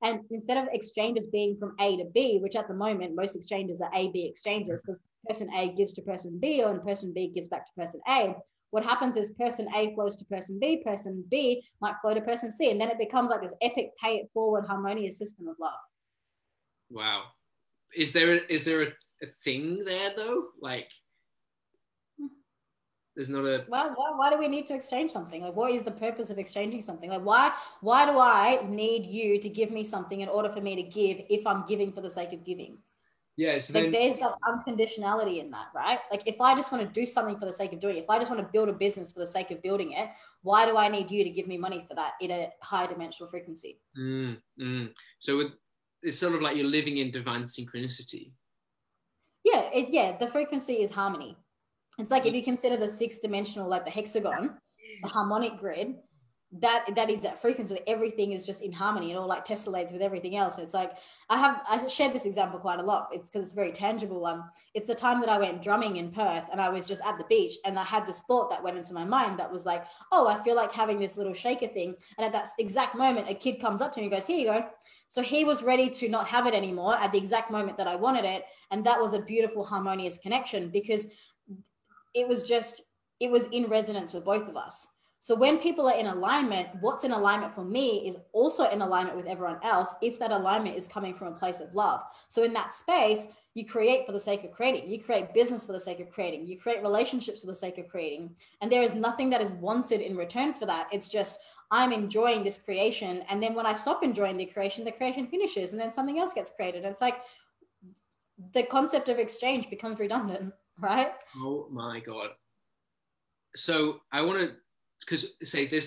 And instead of exchanges being from A to B, which at the moment most exchanges are A-B exchanges, because person A gives to person B, and person B gives back to person A, what happens is person A flows to person B might flow to person C, and then it becomes like this epic pay it forward harmonious system of love. Wow. Is there a thing there though? Like, there's not a... Why do we need to exchange something? Like, what is the purpose of exchanging something? Like, why do I need you to give me something in order for me to give, if I'm giving for the sake of giving? Yeah, so like, there's that unconditionality in that, right? Like, if I just want to do something for the sake of doing it, if I just want to build a business for the sake of building it, why do I need you to give me money for that in a high dimensional frequency? So it's sort of like you're living in divine synchronicity. Yeah, the frequency is harmony. It's like, if you consider the 6 dimensional, like the hexagon, the harmonic grid, that is that frequency. Everything is just in harmony. It all like tessellates with everything else. It's like, I shared this example quite a lot. It's because it's a very tangible one. It's the time that I went drumming in Perth, and I was just at the beach, and I had this thought that went into my mind that was like, oh, I feel like having this little shaker thing. And at that exact moment, a kid comes up to me and goes, here you go. So he was ready to not have it anymore at the exact moment that I wanted it. And that was a beautiful harmonious connection, because it was in resonance with both of us. So when people are in alignment, what's in alignment for me is also in alignment with everyone else, if that alignment is coming from a place of love. So in that space, you create for the sake of creating. You create business for the sake of creating. You create relationships for the sake of creating. And there is nothing that is wanted in return for that. It's just, I'm enjoying this creation. And then when I stop enjoying the creation finishes, and then something else gets created. And it's like, the concept of exchange becomes redundant, right? Oh my God. So I want to, because say there's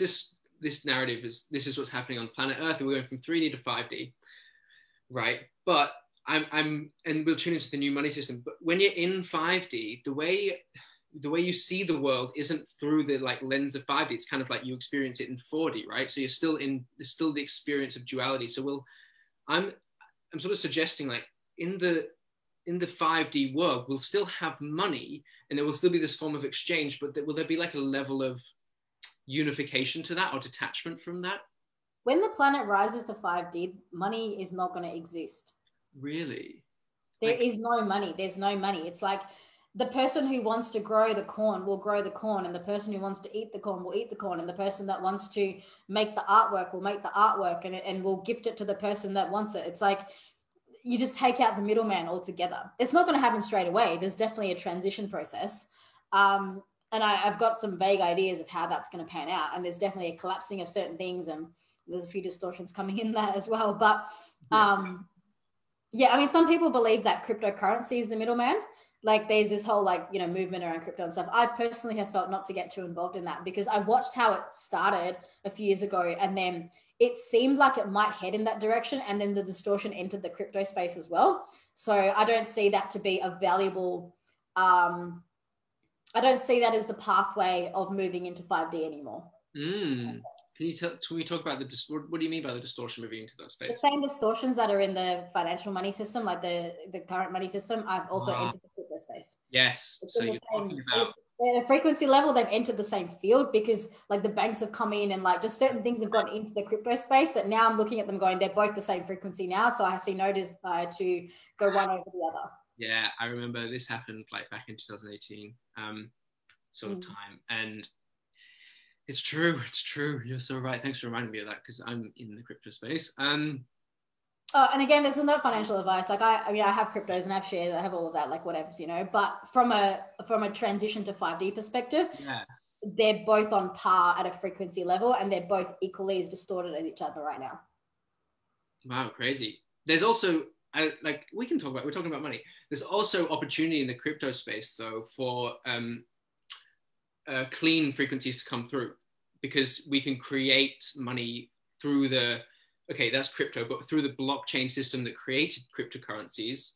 this narrative this is what's happening on planet Earth, and we're going from 3D to 5D, right? But and we'll tune into the new money system. But when you're in 5D, the way you see the world isn't through the like lens of 5D. It's kind of like you experience it in 4D, right? So there's still the experience of duality. So I'm sort of suggesting, like, in the 5D world, we'll still have money, and there will still be this form of exchange, but will there be like a level of unification to that, or detachment from that? When the planet rises to 5D, money is not going to exist. Really? There is no money. There's no money. It's like, the person who wants to grow the corn will grow the corn, and the person who wants to eat the corn will eat the corn, and the person that wants to make the artwork will make the artwork, and will gift it to the person that wants it. It's like, you just take out the middleman altogether. It's not going to happen straight away. There's definitely a transition process. And I've got some vague ideas of how that's going to pan out. And there's definitely a collapsing of certain things, and there's a few distortions coming in there as well. But yeah, I mean, some people believe that cryptocurrency is the middleman. like there's this whole like, you know, movement around crypto and stuff. I personally have felt not to get too involved in that because I watched how it started a few years ago, and then it seemed like it might head in that direction, and then the distortion entered the crypto space as well. So I don't see that to be a valuable, I don't see that as the pathway of moving into 5D anymore. Can we talk about what do you mean by the distortion moving into that space? The same distortions that are in the financial money system, like the current money system, I've also entered the crypto space. Yes. So you're talking about at a frequency level, they've entered the same field because like the banks have come in and like just certain things have gone into the crypto space that now I'm looking at them going, they're both the same frequency now. So I see no desire to go one over the other. Yeah, I remember this happened like back in 2018 sort of time. And it's true. You're so right. Thanks for reminding me of that because I'm in the crypto space. And again, this is not financial advice. Like I mean, I have cryptos and I have shares, I have all of that, like whatever, you know, but from a transition to 5D perspective, they're both on par at a frequency level and they're both equally as distorted as each other right now. Wow, crazy. There's also, like we're talking about money. There's also opportunity in the crypto space though for clean frequencies to come through because we can create money through that's crypto, but through the blockchain system that created cryptocurrencies.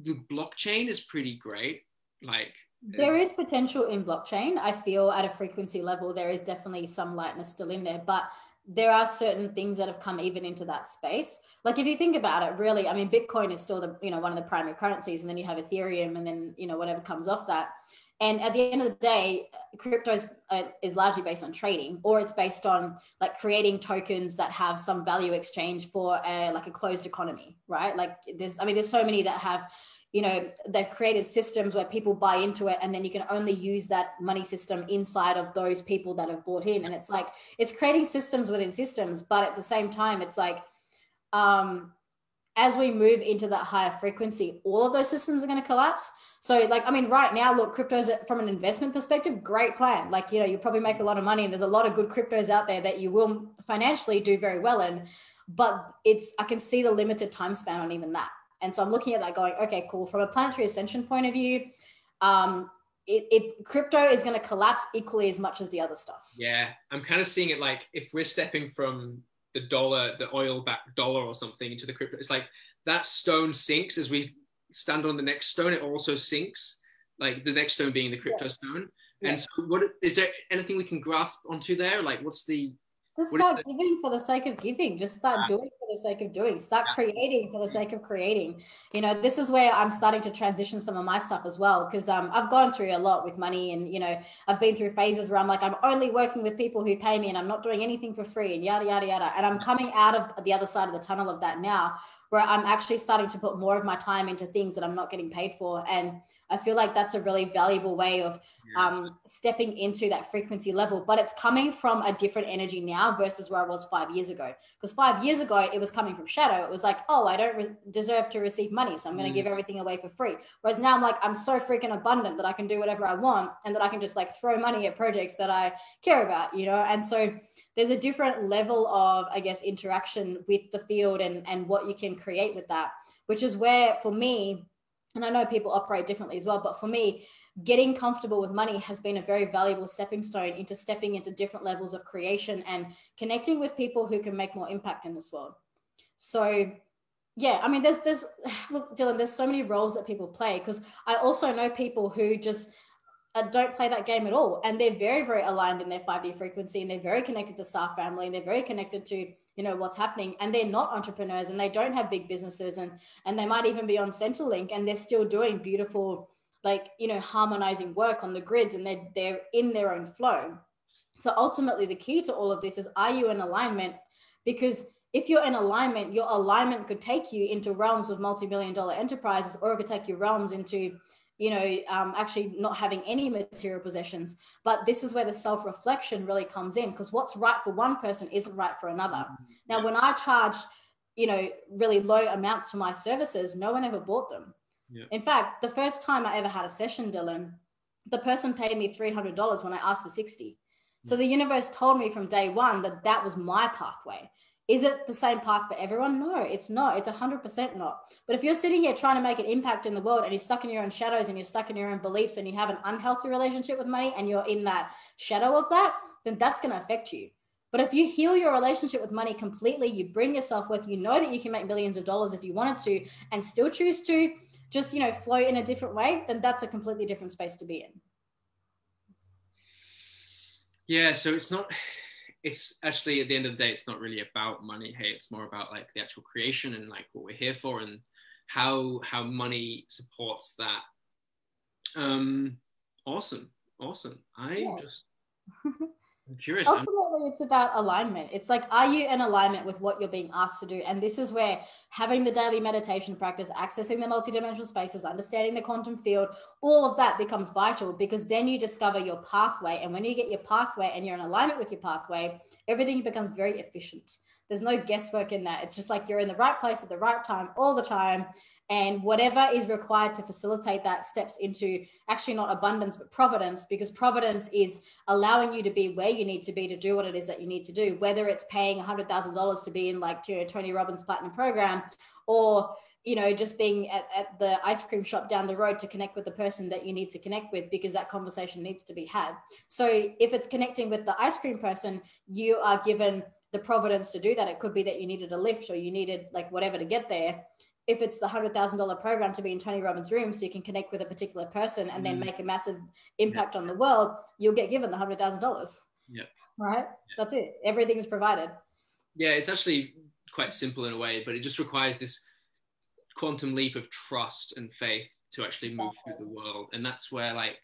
The blockchain is pretty great. Like there is potential in blockchain. I feel at a frequency level, there is definitely some lightness still in there, but there are certain things that have come even into that space. Like if you think about it, really, I mean, Bitcoin is still the, you know, one of the primary currencies, and then you have Ethereum, and then, you know, whatever comes off that. And at the end of the day, crypto is largely based on trading, or it's based on like creating tokens that have some value exchange for like a closed economy, right? Like there's so many that have, you know, they've created systems where people buy into it, and then you can only use that money system inside of those people that have bought in. And it's like, it's creating systems within systems, but at the same time, it's like, as we move into that higher frequency, all of those systems are going to collapse. So like, I mean, right now, look, cryptos from an investment perspective, great plan. Like, you know, you probably make a lot of money and there's a lot of good cryptos out there that you will financially do very well in, but I can see the limited time span on even that. And so I'm looking at that going, okay, cool. From a planetary ascension point of view, crypto is going to collapse equally as much as the other stuff. Yeah. I'm kind of seeing it like if we're stepping from the oil-backed dollar or something into the crypto, it's like that stone sinks as we stand on the next stone. It also sinks, like the next stone being the crypto stone. And so is there anything we can grasp onto there? Like just start giving for the sake of giving. Just start doing for the sake of doing. Start creating for the sake of creating. You know, this is where I'm starting to transition some of my stuff as well, because I've gone through a lot with money, and, you know, I've been through phases where I'm like, I'm only working with people who pay me and I'm not doing anything for free and yada, yada, yada. And I'm coming out of the other side of the tunnel of that now, where I'm actually starting to put more of my time into things that I'm not getting paid for. And I feel like that's a really valuable way of stepping into that frequency level, but it's coming from a different energy now versus where I was 5 years ago. Because 5 years ago, it was coming from shadow. It was like, oh, I don't deserve to receive money, so I'm going to give everything away for free. Whereas now I'm like, I'm so freaking abundant that I can do whatever I want, and that I can just like throw money at projects that I care about, you know? And so there's a different level of, I guess, interaction with the field and what you can create with that, which is where, for me, and I know people operate differently as well, but for me, getting comfortable with money has been a very valuable stepping stone into stepping into different levels of creation and connecting with people who can make more impact in this world. So yeah, I mean, look, Dylan, there's so many roles that people play, because I also know people who just don't play that game at all. And they're very, very aligned in their 5D frequency, and they're very connected to star family, and they're very connected to, you know, what's happening. And they're not entrepreneurs, and they don't have big businesses, and they might even be on Centrelink, and they're still doing beautiful, like, you know, harmonizing work on the grids, and they're in their own flow. So ultimately the key to all of this is, are you in alignment? Because if you're in alignment, your alignment could take you into realms of multi-million-dollar enterprises, or it could take you realms into, you know, actually not having any material possessions. But this is where the self-reflection really comes in, because what's right for one person isn't right for another. Now, when I charged, you know, really low amounts for my services, no one ever bought them. In fact, the first time I ever had a session, Dylan, the person paid me $300 when I asked for 60. So the universe told me from day one that that was my pathway. Is it the same path for everyone? No, it's not. It's 100% not. But if you're sitting here trying to make an impact in the world and you're stuck in your own shadows and you're stuck in your own beliefs and you have an unhealthy relationship with money and you're in that shadow of that, then that's going to affect you. But if you heal your relationship with money completely, you bring yourself with, you know that you can make millions of dollars if you wanted to and still choose to just, you know, flow in a different way, then that's a completely different space to be in. Yeah, so it's actually at the end of the day, it's not really about money. Hey, it's more about like the actual creation and like what we're here for and how money supports that. Awesome. I'm curious. Ultimately, it's about alignment. It's like, are you in alignment with what you're being asked to do? And this is where having the daily meditation practice, accessing the multidimensional spaces, understanding the quantum field, all of that becomes vital, because then you discover your pathway. And when you get your pathway and you're in alignment with your pathway, everything becomes very efficient. There's no guesswork in that. It's just like you're in the right place at the right time all the time. And whatever is required to facilitate that steps into actually not abundance, but providence, because providence is allowing you to be where you need to be to do what it is that you need to do, whether it's paying $100,000 to be in like Tony Robbins Platinum Program, or, you know, just being at the ice cream shop down the road to connect with the person that you need to connect with, because that conversation needs to be had. So if it's connecting with the ice cream person, you are given the providence to do that. It could be that you needed a lift or you needed like whatever to get there. If it's the $100,000 program to be in Tony Robbins' room so you can connect with a particular person and then make a massive impact on the world, you'll get given the $100,000. Yeah. Right? Yeah. That's it. Everything is provided. Yeah, it's actually quite simple in a way, but it just requires this quantum leap of trust and faith to actually move through the world. And that's where like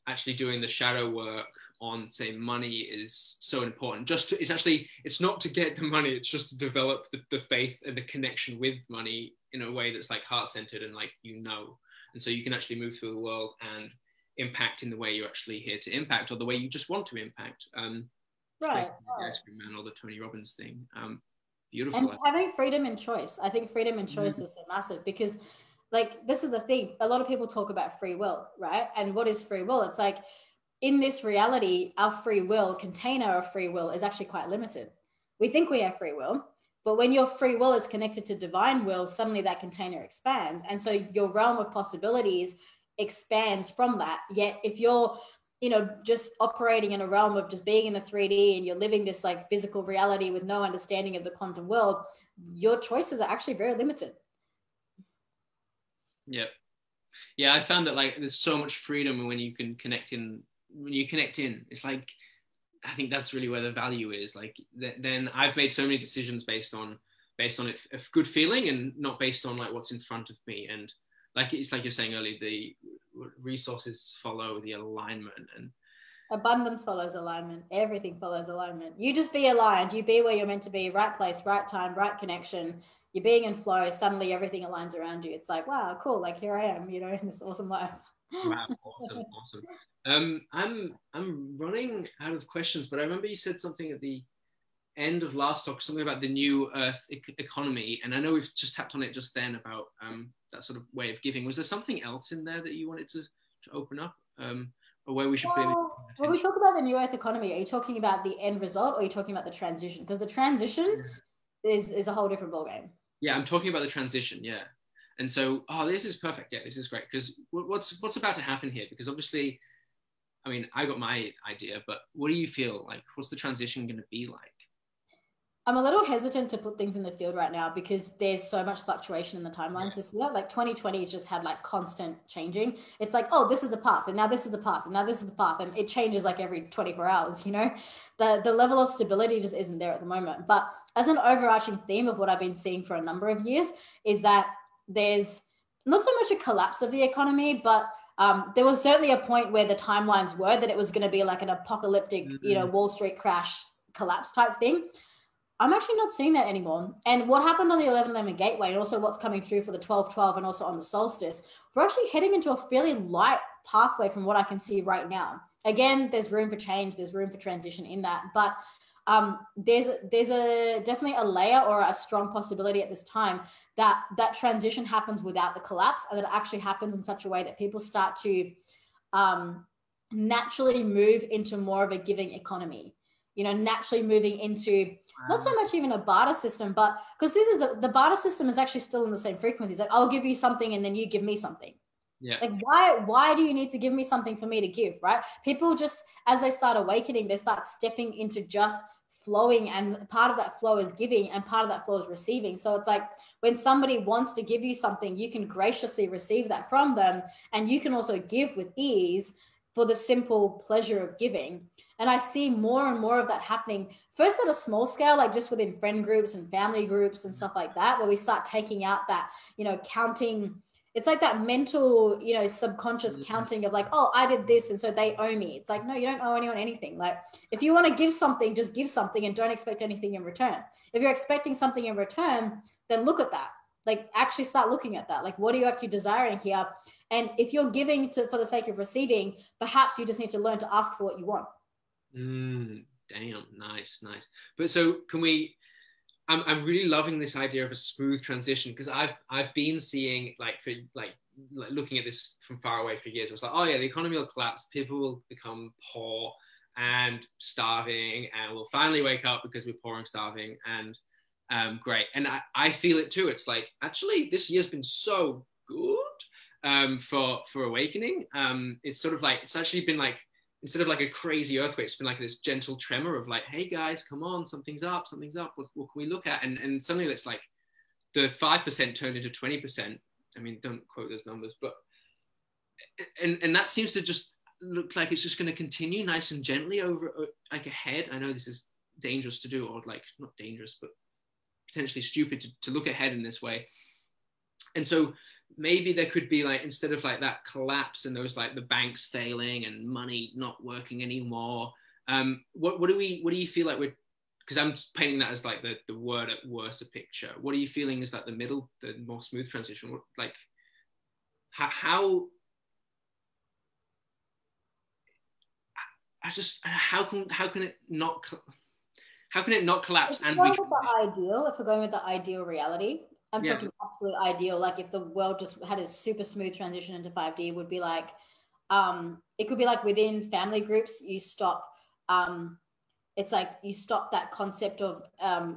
actually doing the shadow work on, say, money is so important. It's not to get the money, it's just to develop the faith and the connection with money in a way that's like heart-centered and like, you know, and so you can actually move through the world and impact in the way you're actually here to impact, or the way you just want to impact. Right. Like the ice cream man or the Tony Robbins thing. Beautiful. And having freedom and choice. I think freedom and choice is so massive, because like, this is the thing. A lot of people talk about free will, right? And what is free will? It's like, in this reality, our free will, container of free will, is actually quite limited. We think we have free will, but when your free will is connected to divine will, suddenly that container expands. And so your realm of possibilities expands from that. Yet if you're, you know, just operating in a realm of just being in the 3D and you're living this like physical reality with no understanding of the quantum world, your choices are actually very limited. Yep. Yeah, I found that like there's so much freedom when you can connect in. When you connect in, it's like, I think that's really where the value is. Like then I've made so many decisions based on a good feeling and not based on like what's in front of me. And like it's like you're saying earlier, the resources follow the alignment, and abundance follows alignment. Everything follows alignment. You just be aligned. You be where you're meant to be. Right place, right time, right connection. You're being in flow. Suddenly everything aligns around you. It's like, wow, cool. Like here I am, you know, in this awesome life. Wow, awesome. I'm running out of questions, but I remember you said something at the end of last talk, something about the new Earth economy, and I know we've just tapped on it just then about that sort of way of giving. Was there something else in there that you wanted to open up, or where we should be? When we talk about the new Earth economy, are you talking about the end result, or are you talking about the transition? Because the transition is a whole different ballgame. Yeah, I'm talking about the transition. Yeah. And so, this is perfect. Yeah, this is great. Because what's about to happen here? Because obviously, I mean, I got my idea, but what do you feel like? What's the transition going to be like? I'm a little hesitant to put things in the field right now because there's so much fluctuation in the timelines this year. Like 2020 has just had like constant changing. It's like, oh, this is the path, and now this is the path, and now this is the path, and it changes like every 24 hours, you know? The level of stability just isn't there at the moment. But as an overarching theme of what I've been seeing for a number of years is that there's not so much a collapse of the economy, but there was certainly a point where the timelines were that it was going to be like an apocalyptic, you know, Wall Street crash collapse type thing. I'm actually not seeing that anymore. And what happened on the 11/11 gateway, and also what's coming through for the 12/12 and also on the solstice, we're actually heading into a fairly light pathway from what I can see right now. Again, there's room for change, there's room for transition in that, but there's definitely a layer or a strong possibility at this time that transition happens without the collapse, and that it actually happens in such a way that people start to naturally move into more of a giving economy. naturally moving into not so much even a barter system, but because this is the barter system is actually still in the same frequencies. Like I'll give you something and then you give me something. Yeah. Like why do you need to give me something for me to give, right? People just, as they start awakening, they start stepping into just flowing, and part of that flow is giving and part of that flow is receiving. So it's like when somebody wants to give you something, you can graciously receive that from them, and you can also give with ease for the simple pleasure of giving. And I see more and more of that happening, first at a small scale, like just within friend groups and family groups and stuff like that, where we start taking out that, counting. It's like that mental, subconscious counting of like, oh, I did this, and so they owe me. It's like, no, you don't owe anyone anything. Like if you want to give something, just give something and don't expect anything in return. If you're expecting something in return, then look at that. Like actually start looking at that. Like, what are you actually desiring here? And if you're giving for the sake of receiving, perhaps you just need to learn to ask for what you want. Damn, nice. But so can we, I'm really loving this idea of a smooth transition, because I've been seeing like looking at this from far away for years. I was like, oh yeah, the economy will collapse, people will become poor and starving, and we'll finally wake up because we're poor and starving, and great. And I feel it too. It's like, actually this year's been so good for awakening. It's sort of like, it's actually been like, instead of like a crazy earthquake, it's been like this gentle tremor of like, hey guys, come on, something's up. What can we look at? And suddenly it's like the 5% turned into 20%. I mean, don't quote those numbers, but, and that seems to just look like it's just going to continue nice and gently over like ahead. I know this is dangerous to do, or like not dangerous, but potentially stupid to look ahead in this way. And so maybe there could be like, instead of like that collapse and those like the banks failing and money not working anymore, what do you feel like we're, because I'm painting that as like the word at worst a picture. What are you feeling is like the more smooth transition? What, like how can it not collapse? And if we're going with the ideal reality, I'm talking absolute ideal. Like if the world just had a super smooth transition into 5D, would be like, it could be like within family groups, you stop, it's like you stop that concept of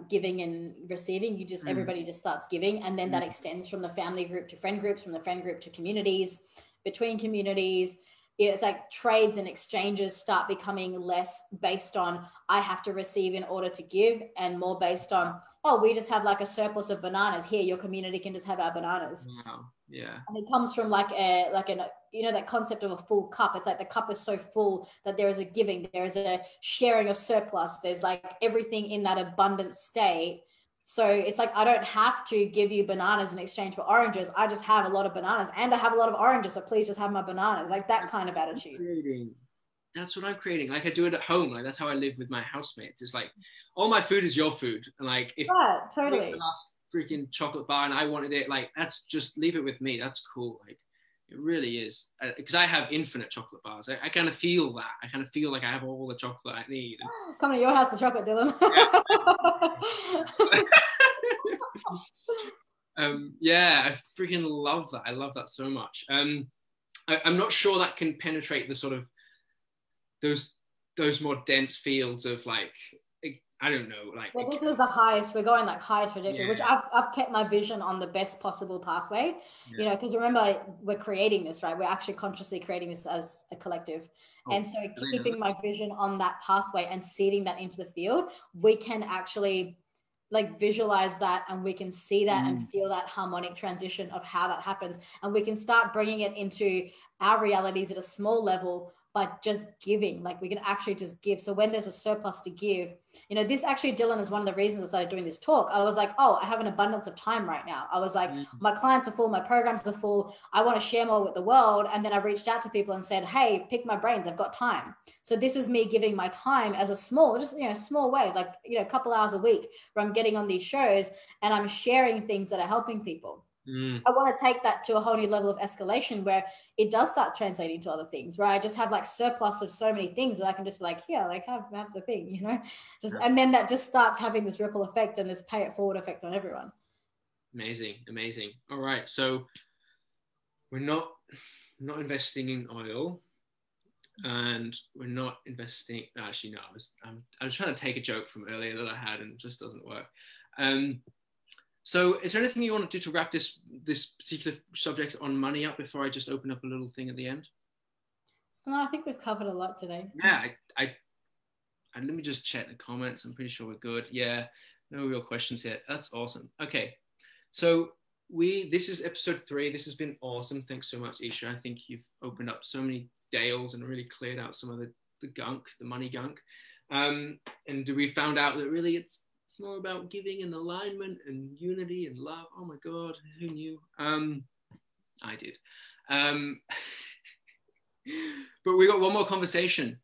giving and receiving. You just, everybody just starts giving. And then that extends from the family group to friend groups, from the friend group to communities, between communities. It's like trades and exchanges start becoming less based on I have to receive in order to give, and more based on, oh, we just have like a surplus of bananas here. Your community can just have our bananas. Wow. Yeah. And it comes from like that concept of a full cup. It's like the cup is so full that there is a giving, there is a sharing of surplus. There's like everything in that abundant state. So it's like, I don't have to give you bananas in exchange for oranges. I just have a lot of bananas and I have a lot of oranges. So please just have my bananas. Like that kind of attitude. That's what I'm creating. Like I do it at home. Like that's how I live with my housemates. It's like, all my food is your food. And like, if totally. the last freaking chocolate bar and I wanted it, like, that's just leave it with me. That's cool. Like it really is. Because I have infinite chocolate bars. I kind of feel that. I kind of feel like I have all the chocolate I need. Coming to your house for chocolate, Dylan. Yeah, I freaking love that. I love that so much. I'm not sure that can penetrate the sort of those more dense fields of like, I don't know, like. Well, this is the highest. We're going like highest trajectory, which I've kept my vision on the best possible pathway. Because remember, we're creating this, right? We're actually consciously creating this as a collective, and so keeping my vision on that pathway and seeding that into the field, we can actually like visualize that, and we can see that and feel that harmonic transition of how that happens, and we can start bringing it into our realities at a small level by just giving. Like we can actually just give. So when there's a surplus to give, this actually, Dylan, is one of the reasons I started doing this talk. I was like, oh, I have an abundance of time right now. I was like, my clients are full, my programs are full. I want to share more with the world. And then I reached out to people and said, hey, pick my brains. I've got time. So this is me giving my time as a small, small way, like, a couple hours a week where I'm getting on these shows and I'm sharing things that are helping people. I want to take that to a whole new level of escalation where it does start translating to other things, where I just have like surplus of so many things that I can just be like, here, like have the thing, and then that just starts having this ripple effect and this pay it forward effect on everyone. Amazing. All right. So we're not investing in oil. and we're not investing. Actually, no, I was trying to take a joke from earlier that I had, and it just doesn't work. So is there anything you want to do to wrap this particular subject on money up before I just open up a little thing at the end? No, I think we've covered a lot today. Yeah, I let me just check the comments. I'm pretty sure we're good. Yeah, no real questions here. That's awesome. Okay, so this is episode 3. This has been awesome. Thanks so much, Eesha. I think you've opened up so many dales and really cleared out some of the gunk, the money gunk. And we found out that really it's more about giving and alignment and unity and love. Oh my God, who knew? I did. But we got one more conversation.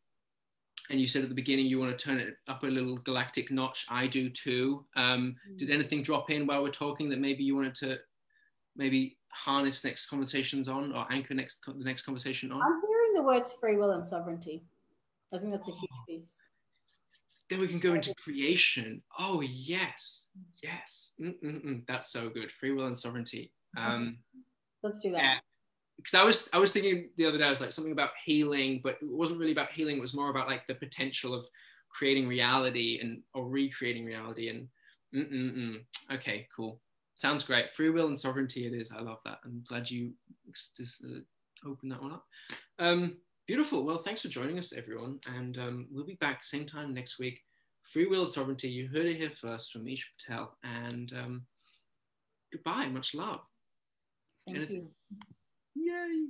And you said at the beginning you want to turn it up a little galactic notch. I do too. Did anything drop in while we're talking that maybe you wanted to maybe harness next conversations on, or anchor the next conversation on? I'm hearing the words free will and sovereignty. I think that's a huge piece. Then we can go into creation. Oh, yes. Yes. That's so good. Free will and sovereignty. Let's do that. Yeah. Because I was thinking the other day, I was like something about healing, but it wasn't really about healing. It was more about like the potential of creating reality or recreating reality. And okay, cool. Sounds great. Free will and sovereignty it is. I love that. I'm glad you just opened that one up. Beautiful. Well, thanks for joining us, everyone. And we'll be back same time next week. Free will and sovereignty. You heard it here first from Eesha Patel. And goodbye. Much love. Thank you. Yay.